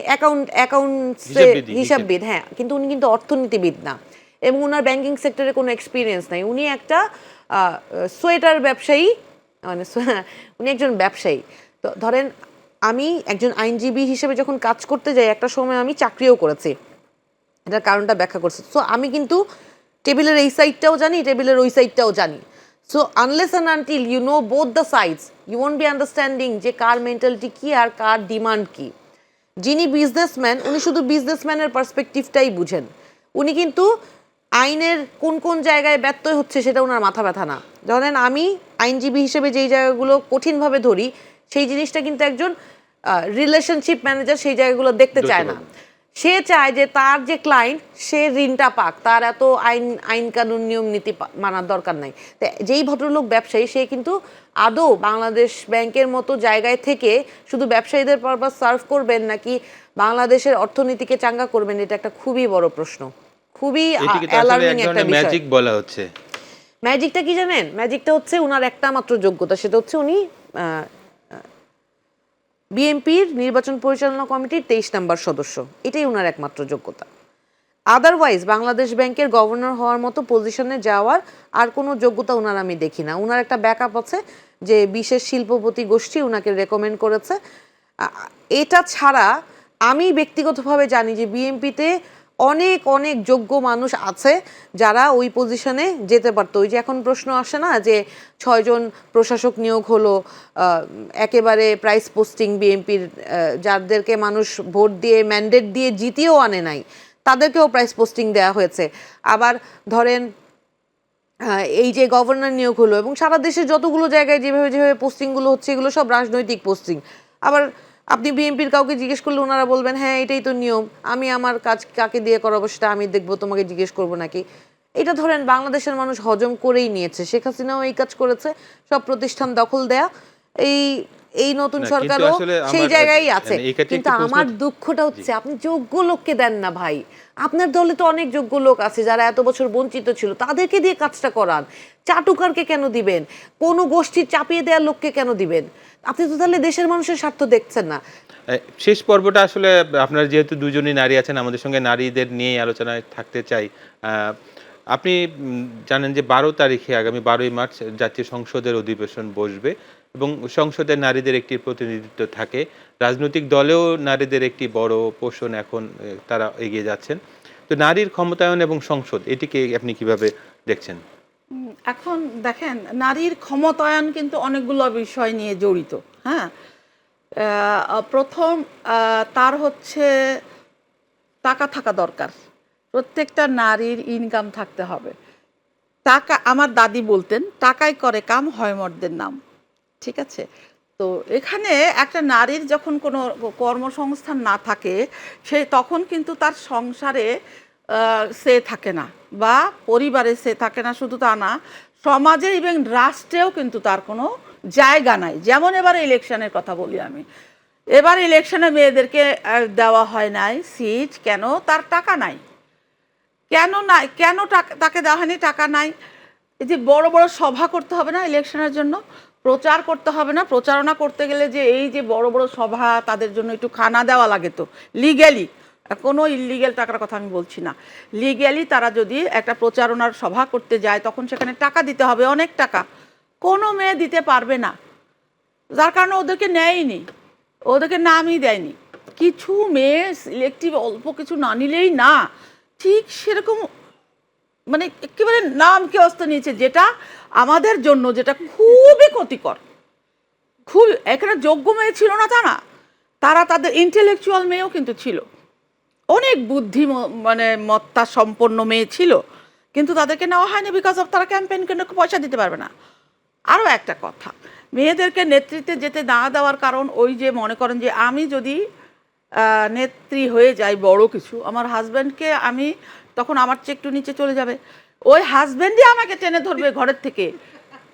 হিসাববিদ, হ্যাঁ, কিন্তু উনি কিন্তু অর্থনীতিবিদ না, এবং উনার ব্যাংকিং সেক্টরে কোনো এক্সপিরিয়েন্স নাই। উনি একটা সোয়েটার ব্যবসায়ী, মানে উনি একজন ব্যবসায়ী। তো ধরেন আমি একজন আইনজীবী হিসেবে যখন কাজ করতে যাই, একটা সময় আমি চাকরিও করেছি, এটার কারণটা ব্যাখ্যা করছি। সো আমি কিন্তু টেবিলের এই সাইডটাও জানি, টেবিলের ওই সাইডটাও জানি। So unless and until you know both the sides, you won't be understanding যে কার মেন্টালিটি কী আর কার ডিমান্ড কী। যিনি বিজনেসম্যান উনি শুধু বিজনেসম্যানের পার্সপেক্টিভটাই বুঝেন, উনি কিন্তু আইনের কোন কোন জায়গায় ব্যত্যয় হচ্ছে সেটা ওনার মাথা ব্যথা না। ধরেন আমি আইনজীবী হিসেবে যেই জায়গাগুলো কঠিনভাবে ধরি, সেই জিনিসটা কিন্তু একজন রিলেশনশিপ ম্যানেজার সেই জায়গাগুলো দেখতে চায় না। সে চায় যে তার যে ক্লায়েন্ট সে ঋণটা পাক, তার এত আইন কানুন নিয়ম নীতি মানার দরকার নাই। তো যেই ভদ্রলোক ব্যবসায়ী সে কিন্তু আদৌ বাংলাদেশ ব্যাংকের মতো জায়গায় থেকে শুধু ব্যবসায়ীদের পারপাস সার্ভ করবেন নাকি বাংলাদেশের অর্থনীতিকে চাঙ্গা করবেন, এটা একটা খুবই বড় প্রশ্ন, খুবই অ্যালার্মিং একটা বিষয়। ম্যাজিক বলা হচ্ছে। ম্যাজিকটা কি জানেন? ম্যাজিকটা হচ্ছে উনার একটা মাত্র যোগ্যতা, সেটা হচ্ছে উনি বিএনপির নির্বাচন পরিচালনা কমিটির 23 নম্বর সদস্য, এটাই উনার একমাত্র যোগ্যতা। আদারওয়াইজ বাংলাদেশ ব্যাংকের গভর্নর হওয়ার মতো পজিশনে যাওয়ার আর কোনো যোগ্যতা উনার আমি দেখি না। উনার একটা ব্যাকআপ আছে যে বিশেষ শিল্পপতি গোষ্ঠী উনাকে রেকমেন্ড করেছে। এটা ছাড়া আমি ব্যক্তিগতভাবে জানি যে বিএনপিতে অনেক অনেক যোগ্য মানুষ আছে যারা ওই পজিশনে যেতে পারতো। ওই যে এখন প্রশ্ন আসে না যে 6 জন প্রশাসক নিয়োগ হলো, একেবারে প্রাইস পোস্টিং বিএনপির, যাদেরকে মানুষ ভোট দিয়ে ম্যান্ডেট দিয়ে জিতিয়েও আনে নাই তাদেরকেও প্রাইস পোস্টিং দেওয়া হয়েছে। আবার ধরেন এই যে গভর্নর নিয়োগ হলো এবং সারা দেশে যতগুলো জায়গায় যেভাবে যেভাবে পোস্টিংগুলো হচ্ছে এগুলো সব রাজনৈতিক পোস্টিং। আবার আপনি বিএনপির কাউকে জিজ্ঞেস করলে ওনারা বলবেন হ্যাঁ এটাই তো নিয়ম, আমি আমার কাজ কাকে দিয়ে করাবো সেটা আমি দেখবো, তোমাকে জিজ্ঞেস করবো নাকি। এটা ধরেন বাংলাদেশের মানুষ হজম করেই নিয়েছে। শেখ হাসিনাও এই কাজ করেছে, সব প্রতিষ্ঠান দখল দেয়া। এই নতুন সরকারও সেই জায়গায় আছে। কিন্তু আমার দুঃখটা হচ্ছে আপনি যোগ্য লোককে দেন না ভাই। আপনার দলে তো অনেক যোগ্য লোক আছে যারা এত বছর বঞ্চিত ছিল, তাদেরকে দিয়ে কাজটা করান। চাটুকারকে কেন দিবেন? কোনো গোষ্ঠীর চাপিয়ে দেওয়ার লোককে কেন দিবেন? আপনি তো তাহলে দেশের মানুষের স্বার্থ দেখছেন না। শেষ পর্বটা আসলে আপনার যেহেতু দুজনই নারী আছেন, আমাদের সঙ্গে নারীদের নিয়ে আলোচনায় থাকতে চাই। আপনি জানেন যে 12 তারিখে আগামী 12ই মার্চ জাতীয় সংসদের অধিবেশন বসবে এবং সংসদে নারীদের একটি প্রতিনিধিত্ব থাকে। রাজনৈতিক দলেও নারীদের একটি বড় পোর্শন এখন তারা এগিয়ে যাচ্ছেন। তো নারীর ক্ষমতায়ন এবং সংসদ এটিকে আপনি কিভাবে দেখছেন? এখন দেখেন, নারীর ক্ষমতায়ন কিন্তু অনেকগুলো বিষয় নিয়ে জড়িত। হ্যাঁ, প্রথম তার হচ্ছে টাকা থাকা দরকার। প্রত্যেকটা নারীর ইনকাম থাকতে হবে। টাকা, আমার দাদি বলতেন টাকায় করে কাম হয় মর্দের নাম। ঠিক আছে? তো এখানে একটা নারীর যখন কোনো কর্মসংস্থান না থাকে সে তখন কিন্তু তার সংসারে সে থাকে না বা পরিবারে সে থাকে না। শুধু তা না, সমাজে এবং রাষ্ট্রেও কিন্তু তার কোনো জায়গা নাই। যেমন এবারে ইলেকশনের কথা বলি আমি, এবার ইলেকশনে মেয়েদেরকে দেওয়া হয় নাই সিট। কেন? তার টাকা নাই। কেন নাই? কেন তাকে দেওয়া হয়নি? টাকা নাই। এই যে বড় বড় সভা করতে হবে না ইলেকশনের জন্য, প্রচার করতে হবে না, প্রচারণা করতে গেলে যে এই যে বড় বড় সভা, তাদের জন্য একটু খানা দেওয়া লাগে তো লিগ্যালি, কোনো ইললিগ্যাল টাকার কথা আমি বলছি না, লিগ্যালি তারা যদি একটা প্রচারণার সভা করতে যায় তখন সেখানে টাকা দিতে হবে, অনেক টাকা। কোনো মেয়ে দিতে পারবে না, যার কারণে ওদেরকে নেয়নি, ওদেরকে নামই দেয়নি। কিছু মেয়ে সিলেক্টিভ অল্প কিছু না নিলেই না, ঠিক সেরকম মানে একেবারে নামকে অস্ত নিয়েছে, যেটা আমাদের জন্য যেটা খুবই ক্ষতিকর। খুব এখানে যোগ্য মেয়ে ছিল না তা না, তারা তাদের ইন্টেলেকচুয়াল মেয়েও কিন্তু ছিল, অনেক বুদ্ধি মানে মত্তা সম্পন্ন মেয়ে ছিল, কিন্তু তাদেরকে নেওয়া হয়নি বিকজ অফ তারা ক্যাম্পেইন কেন পয়সা দিতে পারবে না। আরও একটা কথা, মেয়েদেরকে নেতৃত্বে যেতে না দেওয়ার কারণ ওই যে মনে করেন যে আমি যদি নেত্রী হয়ে যাই বড় কিছু, আমার হাজব্যান্ডকে আমি তখন আমার চেয়ে একটু নিচে চলে যাবে, ওই হাজব্যান্ডই আমাকে টেনে ধরবে ঘরের থেকে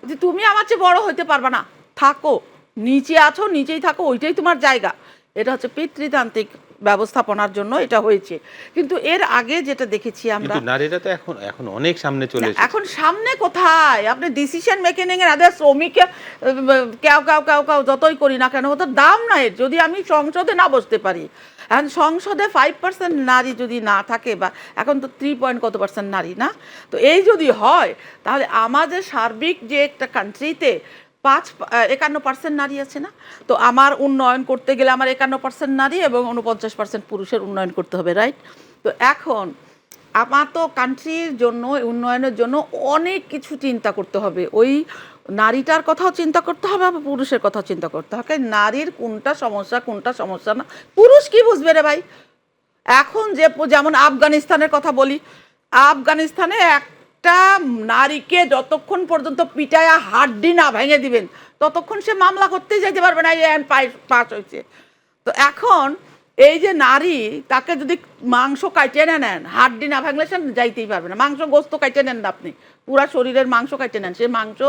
যে তুমি আমার চেয়ে বড় হইতে পারবে না, থাকো নিচে আছো, নিচেই থাকো, ওইটাই তোমার জায়গা। এটা হচ্ছে পিতৃতান্ত্রিক ব্যবস্থাপনার জন্য এটা হয়েছে। কিন্তু এর আগে যেটা দেখেছি আমরা, নারীরা তো এখন অনেক সামনে চলে এসেছে। এখন সামনে কোথায়? আপনি ডিসিশন মেকিং এর আগে শ্রমিককে কেউ যতই করি না কেন, ওদের দাম নাই যদি আমি সংসদে না বসতে পারি। এখন সংসদে 5% নারী যদি না থাকে, বা এখন তো 3 কত % নারী না, তো এই যদি হয় তাহলে আমাদের সার্বিক যে একটা কান্ট্রিতে 51% নারী আছে না, তো আমার উন্নয়ন করতে গেলে আমার 51% নারী এবং 49% পুরুষের উন্নয়ন করতে হবে, রাইট? তো এখন আমার তো কান্ট্রির জন্য, উন্নয়নের জন্য অনেক কিছু চিন্তা করতে হবে। ওই নারীটার কথাও চিন্তা করতে হবে, আবার পুরুষের কথাও চিন্তা করতে হবে। নারীর কোনটা সমস্যা না, পুরুষ কি বুঝবে রে ভাই? এখন যেমন আফগানিস্তানের কথা বলি, আফগানিস্তানে একটা নারীকে যতক্ষণ পর্যন্ত পিটায়া হাড্ডি না ভেঙে দিবেন ততক্ষণ সে মামলা করতেই যাইতে পারবে না, এই আইন পাস হয়েছে। তো এখন এই যে নারী, তাকে যদি মাংস কাটে নেন, হাড্ডি না ভাঙলে সে যাইতেই পারবে না। মাংস গোস্ত কাটে নেন না আপনি, পুরা শরীরের মাংস কাটে নেন, সে মাংস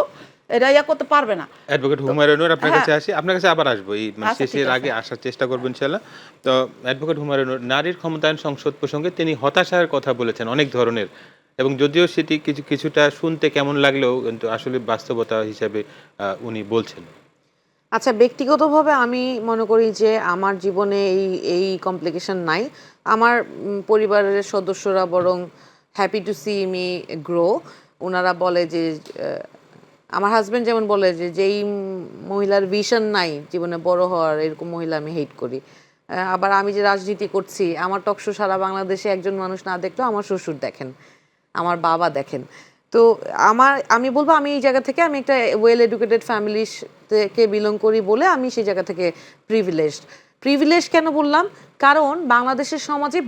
এটা ইয়া করতে পারবে না। অ্যাডভোকেট হুমায়ুন নূর, আপনার কাছে হ্যাঁ। আসি, আপনার কাছে আবার আসবো, এই আচ্ছা, ঠিক শেষের আছে। আগে আসার চেষ্টা করবেন ইনশাআল্লাহ। তো অ্যাডভোকেট হুমায়ুন নূর, নারীর ক্ষমতায়ন সংসদ প্রসঙ্গে তিনি হতাশার কথা বলেছেন অনেক ধরনের, এবং যদিও সেটি কিছুটা শুনতে কেমন লাগলেও কিন্তু আসলে বাস্তবতা হিসাবে উনি বলছেন। আচ্ছা, ব্যক্তিগতভাবে আমি মনে করি যে আমার জীবনে এই কমপ্লিকেশন নাই। আমার পরিবারের সদস্যরা বরং happy to see me grow. ওনারা বলে যে আমার হাজব্যান্ড যেমন বলে যে যেই মহিলার ভিশন নাই জীবনে বড় হওয়ার, এরকম মহিলা আমি হেট করি। আবার আমি যে রাজনীতি করছি, আমার টকশো সারা বাংলাদেশে একজন মানুষ না দেখলেও আমার শ্বশুর দেখেন, আমার বাবা দেখেন। তো আমি বলবো আমি এই জায়গা থেকে, আমি একটা ওয়েল এডুকেটেড ফ্যামিলি থেকে বিলং করি বলে আমি সেই জায়গা থেকে প্রিভিলেজ কেন বললাম? কারণ বাংলাদেশের সমাজে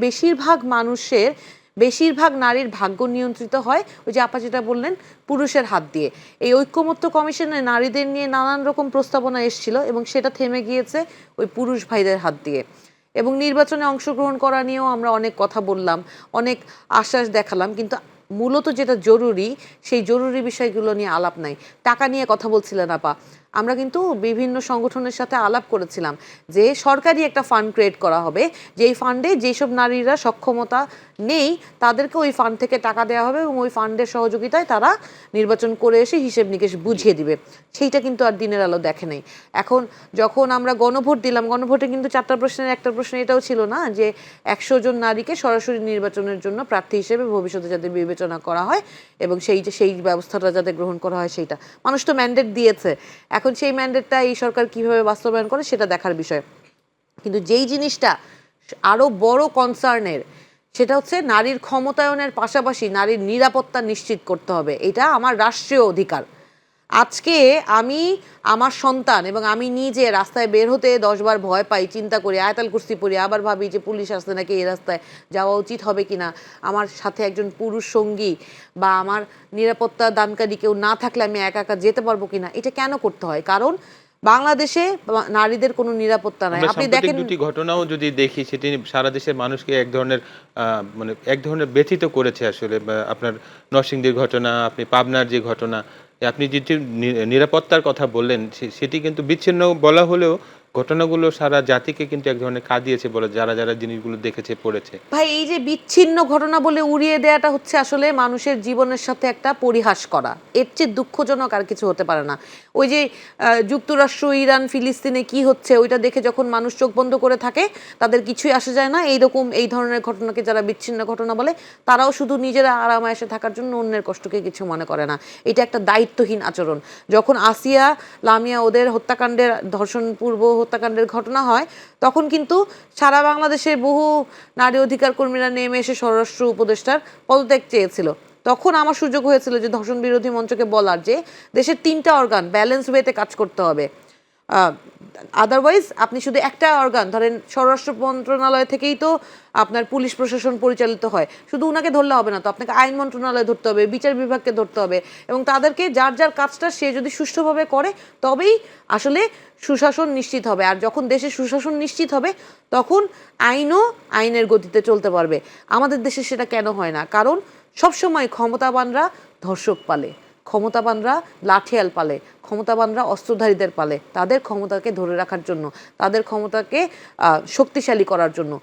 বেশিরভাগ নারীর ভাগ্য নিয়ন্ত্রিত হয় ওই যে আপা যেটা বললেন, পুরুষের হাত দিয়ে। এই ঐক্যমত্য কমিশনে নারীদের নিয়ে নানান রকম প্রস্তাবনা এসেছিল এবং সেটা থেমে গিয়েছে ওই পুরুষ ভাইদের হাত দিয়ে। এবং নির্বাচনে অংশগ্রহণ করা নিয়েও আমরা অনেক কথা বললাম, অনেক আশ্বাস দেখালাম, কিন্তু মূলত যেটা জরুরি সেই জরুরি বিষয়গুলো নিয়ে আলাপ নাই। টাকা নিয়ে কথা বলছিলেন আপা, আমরা কিন্তু বিভিন্ন সংগঠনের সাথে আলাপ করেছিলাম যে সরকারি একটা ফান্ড ক্রিয়েট করা হবে, যেই ফান্ডে যেসব নারীরা সক্ষমতা নেই তাদেরকে ওই ফান্ড থেকে টাকা দেওয়া হবে এবং ওই ফান্ডের সহযোগিতায় তারা নির্বাচন করে এসে হিসেব নিকেশ বুঝিয়ে দিবে। সেইটা কিন্তু আর দিনের আলো দেখে নেই। এখন যখন আমরা গণভোট দিলাম, গণভোটে কিন্তু 4টা প্রশ্নের একটা প্রশ্ন এটাও ছিল না যে 100 জন নারীকে সরাসরি নির্বাচনের জন্য প্রার্থী হিসেবে ভবিষ্যতে যাদের বিবেচনা করা হয় এবং সেই ব্যবস্থাটা যাতে গ্রহণ করা হয়, সেইটা মানুষ তো ম্যান্ডেট দিয়েছে। এখন সেই ম্যান্ডেটটা এই সরকার কিভাবে বাস্তবায়ন করে সেটা দেখার বিষয়। কিন্তু যেই জিনিসটা আরো বড় কনসার্নের, সেটা হচ্ছে নারীর ক্ষমতায়নের পাশাপাশি নারীর নিরাপত্তা নিশ্চিত করতে হবে। এটা আমার রাষ্ট্রীয় অধিকার। আজকে আমি আমার সন্তান এবং আমি নিজে রাস্তায় বের হতে 10 বার ভয় পাই, চিন্তা করি, আয়াতাল কুরসি পড়ি, আবার ভাবি যে পুলিশ আসছে নাকি, এই রাস্তায় যাওয়া উচিত হবে কিনা, আমার সাথে একজন পুরুষ সঙ্গী বা আমার নিরাপত্তা দানকারী কেউ না থাকলে আমি একা একা যেতে পারবো কিনা। এটা কেন করতে হয়? কারণ বাংলাদেশে নারীদের কোনো নিরাপত্তা নাই। আপনি দেখেন দুটি ঘটনাও যদি দেখি, সেটি সারা দেশের মানুষকে এক ধরনের ব্যথিত করেছে আসলে। আপনার নরসিংদীর ঘটনা, আপনি পাবনার যে ঘটনা, আপনি যেটি নিরাপত্তার কথা বললেন, সেটি কিন্তু বিচ্ছিন্ন বলা হলেও ঘটনাগুলো সারা জাতিকে কিন্তু এক ধরনের কাঁদিয়েছে বলে, যারা যারা জিনিসগুলো দেখেছে পড়েছে। ভাই, এই যে বিচ্ছিন্ন ঘটনা বলে উড়িয়ে দেওয়াটা হচ্ছে আসলে মানুষের জীবনের সাথে একটা পরিহাস করা। এর চেয়ে দুঃখজনক আর কিছু হতে পারে না। ওই যে যুক্তরাষ্ট্র, ইরান, ফিলিস্তিনে কি হচ্ছে ওইটা দেখে যখন মানুষ চোখ বন্ধ করে থাকে, তাদের কিছুই আসে যায় না। এই ধরনের ঘটনাকে যারা বিচ্ছিন্ন ঘটনা বলে, তারাও শুধু নিজেরা আরামায়েশে থাকার জন্য অন্যের কষ্টকে কিছু মনে করে না। এটা একটা দায়িত্বহীন আচরণ। যখন আসিয়া লামিয়া ওদের হত্যাকাণ্ডের, ধর্ষণপূর্ব হত্যাকাণ্ডের ঘটনা হয়, তখন কিন্তু সারা বাংলাদেশের বহু নারী অধিকার কর্মীরা নেমে এসে স্বরাষ্ট্র উপদেষ্টার পদত্যাগ চেয়েছিল। তখন আমার সুযোগ হয়েছিল যে ধর্ষণ বিরোধী মঞ্চকে বলার যে দেশের 3টা অর্গান ব্যালেন্স ওয়েতে কাজ করতে হবে। আদারওয়াইজ আপনি শুধু একটা অর্গান ধরেন, স্বরাষ্ট্র মন্ত্রণালয় থেকেই তো আপনার পুলিশ প্রশাসন পরিচালিত হয়, শুধু উনাকে ধরলে হবে না, তো আপনাকে আইন মন্ত্রণালয় ধরতে হবে, বিচার বিভাগকে ধরতে হবে, এবং তাদেরকে যার যার কাজটা সে যদি সুষ্ঠুভাবে করে তবেই আসলে সুশাসন নিশ্চিত হবে। আর যখন দেশে সুশাসন নিশ্চিত হবে তখন আইনও আইনের গতিতে চলতে পারবে। আমাদের দেশে সেটা কেন হয় না? কারণ সবসময় ক্ষমতাবানরা ধর্ষক পালে, ক্ষমতাবানরা লাঠিয়াল পালে, ক্ষমতাবানরা অস্ত্রধারীদের পালে, তাদের ক্ষমতাকে ধরে রাখার জন্য, তাদের ক্ষমতাকে শক্তিশালী করার জন্য।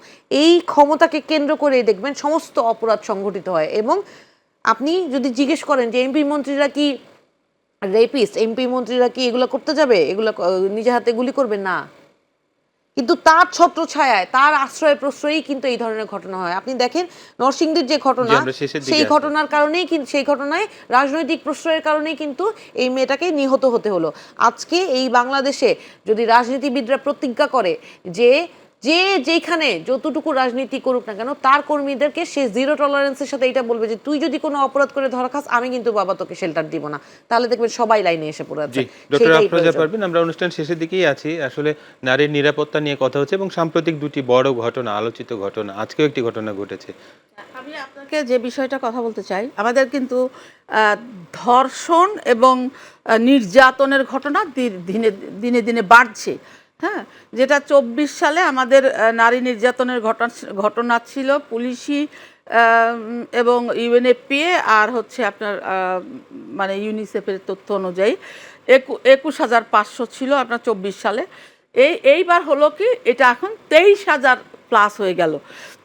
এই ক্ষমতাকে কেন্দ্র করে দেখবেন সমস্ত অপরাধ সংঘটিত হয়। এবং আপনি যদি জিজ্ঞেস করেন যে এমপি মন্ত্রীরা কি রেপিস্ট, এমপি মন্ত্রীরা কি এগুলো করতে যাবে, এগুলো নিজে হাতে গুলি করবে না, কিন্তু তার ছত্রছায়ায়, তার আশ্রয় প্রশ্রয়েই কিন্তু এই ধরনের ঘটনা হয়। আপনি দেখেন নরসিংদীর যে ঘটনা, সেই ঘটনার কারণেই কিন্তু, সেই ঘটনায় রাজনৈতিক প্রশ্রয়ের কারণেই কিন্তু এই মেয়েটাকে নিহত হতে হলো। আজকে এই বাংলাদেশে যদি রাজনীতিবিদরা প্রতিজ্ঞা করে যে যে যেখানে যতটুকু রাজনীতি করুক না কেন তার কর্মীদেরকে সে জিরো টলারেন্সের সাথে এটা বলবে যে তুই যদি কোনো অপরাধ করে ধরা খাস আমি কিন্তু বাবা তোকে শেল্টার দিব না, তাহলে দেখবেন সবাই লাইনে এসে পড়ে আছে। জি, ডক্টর আফরোজা পারভিন, আমরা অনুষ্ঠান শেষের দিকেই আছি। আসলে নারীর নিরাপত্তা নিয়ে কথা হচ্ছে এবং সাম্প্রতিক দুটি বড় ঘটনা, আলোচিত ঘটনা, আজকেও একটি ঘটনা ঘটেছে। আমি আপনাকে যে বিষয়টা কথা বলতে চাই, আমাদের কিন্তু ধর্ষণ এবং নির্যাতনের ঘটনা দিনে দিনে দিনে বাড়ছে। হ্যাঁ, যেটা 24 সালে আমাদের নারী নির্যাতনের ঘটনা ছিল পুলিশি এবং ইউএনএফপিএ আর হচ্ছে আপনার মানে ইউনিসেফের তথ্য অনুযায়ী 21,500 ছিল আপনার 24 সালে। এইবার হলো কি এটা এখন 23,000 প্লাস হয়ে গেল।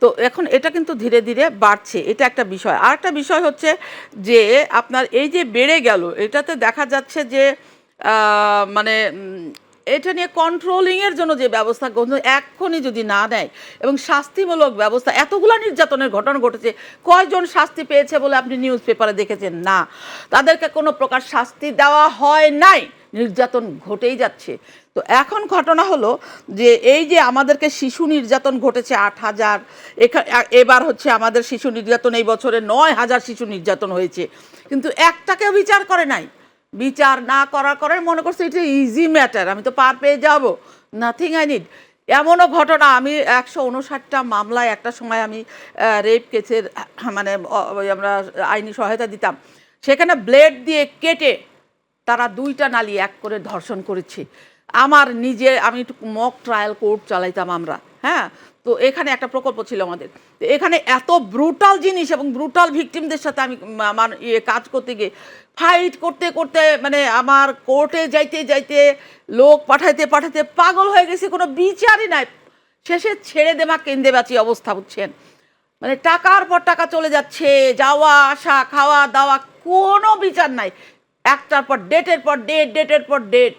তো এখন এটা কিন্তু ধীরে ধীরে বাড়ছে, এটা একটা বিষয়। আর একটা বিষয় হচ্ছে যে আপনার এই যে বেড়ে গেল, এটাতে দেখা যাচ্ছে যে মানে এটা নিয়ে কন্ট্রোলিংয়ের জন্য যে ব্যবস্থা এক্ষুনি যদি না নেয় এবং শাস্তিমূলক ব্যবস্থা, এতগুলো নির্যাতনের ঘটনা ঘটেছে, কয়জন শাস্তি পেয়েছে বলে আপনি নিউজ পেপারে দেখেছেন? না, তাদেরকে কোনো প্রকার শাস্তি দেওয়া হয় নাই, নির্যাতন ঘটেই যাচ্ছে। তো এখন ঘটনা হলো যে এই যে আমাদেরকে শিশু নির্যাতন ঘটেছে 8,000, এবার হচ্ছে আমাদের শিশু নির্যাতন এই বছরে 9,000 শিশু নির্যাতন হয়েছে, কিন্তু একটাকেও বিচার করে নাই। বিচার না করার করে মনে করছে এটা ইজি ম্যাটার, আমি তো পার পেয়ে যাব, নাথিং আই নিড। এমনও ঘটনা, আমি 159টা মামলায় একটা সময় আমি রেপ কেসের মানে আমরা আইনি সহায়তা দিতাম, সেখানে ব্লেড দিয়ে কেটে তারা 2টা নালী এক করে ধর্ষণ করেছে। আমার নিজে আমি একটু মক ট্রায়াল কোর্ট চালাইতাম আমরা। হ্যাঁ, তো এখানে একটা প্রকল্প ছিল আমাদের, তো এখানে এত ব্রুটাল জিনিস এবং ব্রুটাল ভিকটিমদের সাথে আমি আমার কাজ করতে গিয়ে ফাইট করতে করতে মানে আমার কোর্টে যাইতে যাইতে লোক পাঠাইতে পাঠাইতে পাগল হয়ে গেছি, কোনো বিচারই নাই। শেষে ছেড়ে দেমা কেন্দে বাঁচি অবস্থা, বুঝছেন? মানে টাকার পর টাকা চলে যাচ্ছে, যাওয়া আসা খাওয়া দাওয়া, কোনো বিচার নাই, একটার পর ডেটের পর ডেট, ডেটের পর ডেট,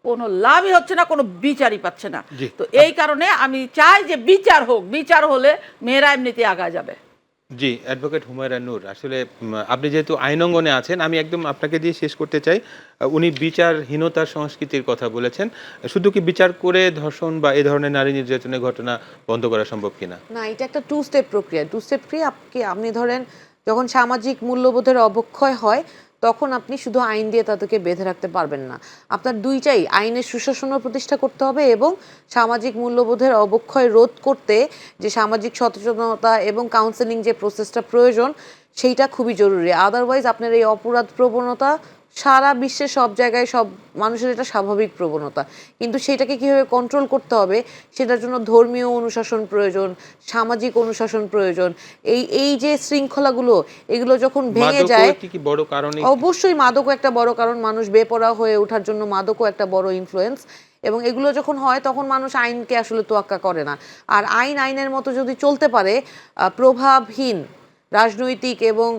কোনো লাভই হচ্ছে না, কোনো বিচারই পাচ্ছে না। তো এই কারণে আমি চাই যে বিচার হোক, বিচার হলে মেয়েরা এমনিতে আগায় যাবে। জি, অ্যাডভোকেট হুমায়রা নূর, আসলে আপনি যেহেতু আইন অঙ্গনে আছেন, আমি একদম আপনাকে দিয়ে শেষ করতে চাই। উনি বিচারহীনতার সংস্কৃতির কথা বলেছেন। শুধু কি বিচার করে ধর্ষণ বা এই ধরনের নারী নির্যাতনের ঘটনা বন্ধ করা সম্ভব কিনা? না, এটা একটা টু স্টেপ প্রক্রিয়া। টু স্টেপ ক্রিয়া আপনি ধরেন যখন সামাজিক মূল্যবোধের অবক্ষয় হয় তখন আপনি শুধু আইন দিয়ে তাদেরকে বেঁধে রাখতে পারবেন না। আপনার দুইটাই, আইনের সুশাসনও প্রতিষ্ঠা করতে হবে এবং সামাজিক মূল্যবোধের অবক্ষয় রোধ করতে যে সামাজিক সচেতনতা এবং কাউন্সেলিং যে প্রসেসটা প্রয়োজন সেইটা খুবই জরুরি। আদারওয়াইজ আপনার এই অপরাধ প্রবণতা সারা বিশ্বে সব জায়গায় সব মানুষের এটা স্বাভাবিক প্রবণতা, কিন্তু সেটাকে কীভাবে কন্ট্রোল করতে হবে সেটার জন্য ধর্মীয় অনুশাসন প্রয়োজন, সামাজিক অনুশাসন প্রয়োজন। এই যে শৃঙ্খলাগুলো এগুলো যখন ভেঙে যায়, বড় কারণ অবশ্যই মাদকও একটা বড় কারণ, মানুষ বেপরোয়া হয়ে ওঠার জন্য মাদকও একটা বড় ইনফ্লুয়েন্স। এবং এগুলো যখন হয় তখন মানুষ আইনকে আসলে তোয়াক্কা করে না। আর আইনের মতো যদি চলতে পারে, প্রভাবহীন রাজনৈতিক এবং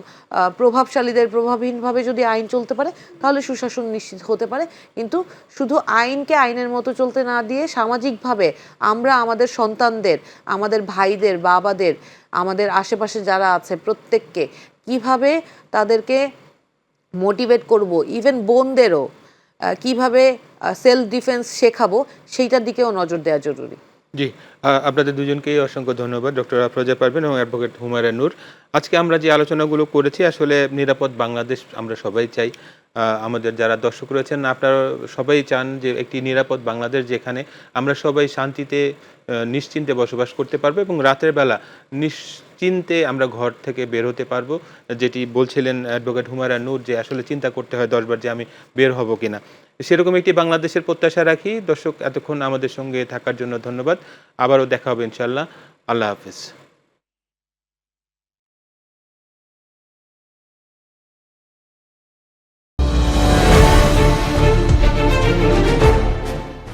প্রভাবশালীদের প্রভাবহীনভাবে যদি আইন চলতে পারে তাহলে সুশাসন নিশ্চিত হতে পারে। কিন্তু শুধু আইনকে আইনের মতো চলতে না দিয়ে সামাজিকভাবে আমরা আমাদের সন্তানদের, আমাদের ভাইদের, বাবাদের, আমাদের আশেপাশে যারা আছে প্রত্যেককে কিভাবে তাদেরকে মোটিভেট করব, ইভেন বোনদেরও কিভাবে সেলফ ডিফেন্স শেখাবো সেইটার দিকেও নজর দেওয়া জরুরি। জি, আপনাদের দুজনকেই অসংখ্য ধন্যবাদ, ডক্টর আফরোজা পারভিন এবং অ্যাডভোকেট হুমায়রা নূর। আজকে আমরা যে আলোচনাগুলো করেছি আসলে নিরাপদ বাংলাদেশ আমরা সবাই চাই। আমাদের যারা দর্শক রয়েছেন আপনারা সবাই চান যে একটি নিরাপদ বাংলাদেশ যেখানে আমরা সবাই শান্তিতে নিশ্চিন্তে বসবাস করতে পারবো এবং রাতের বেলা নিশ্চিন্তে আমরা ঘর থেকে বের হতে পারবো। যেটি বলছিলেন অ্যাডভোকেট হুমায়রা নূর যে আসলে চিন্তা করতে হয় 10 বার যে আমি বের হব কিনা, সেরকম একটি বাংলাদেশের প্রত্যাশা রাখি। দর্শক, এতক্ষণ আমাদের সঙ্গে থাকার জন্য ধন্যবাদ। আবারও দেখা হবে ইনশাআল্লাহ। আল্লাহ হাফেজ।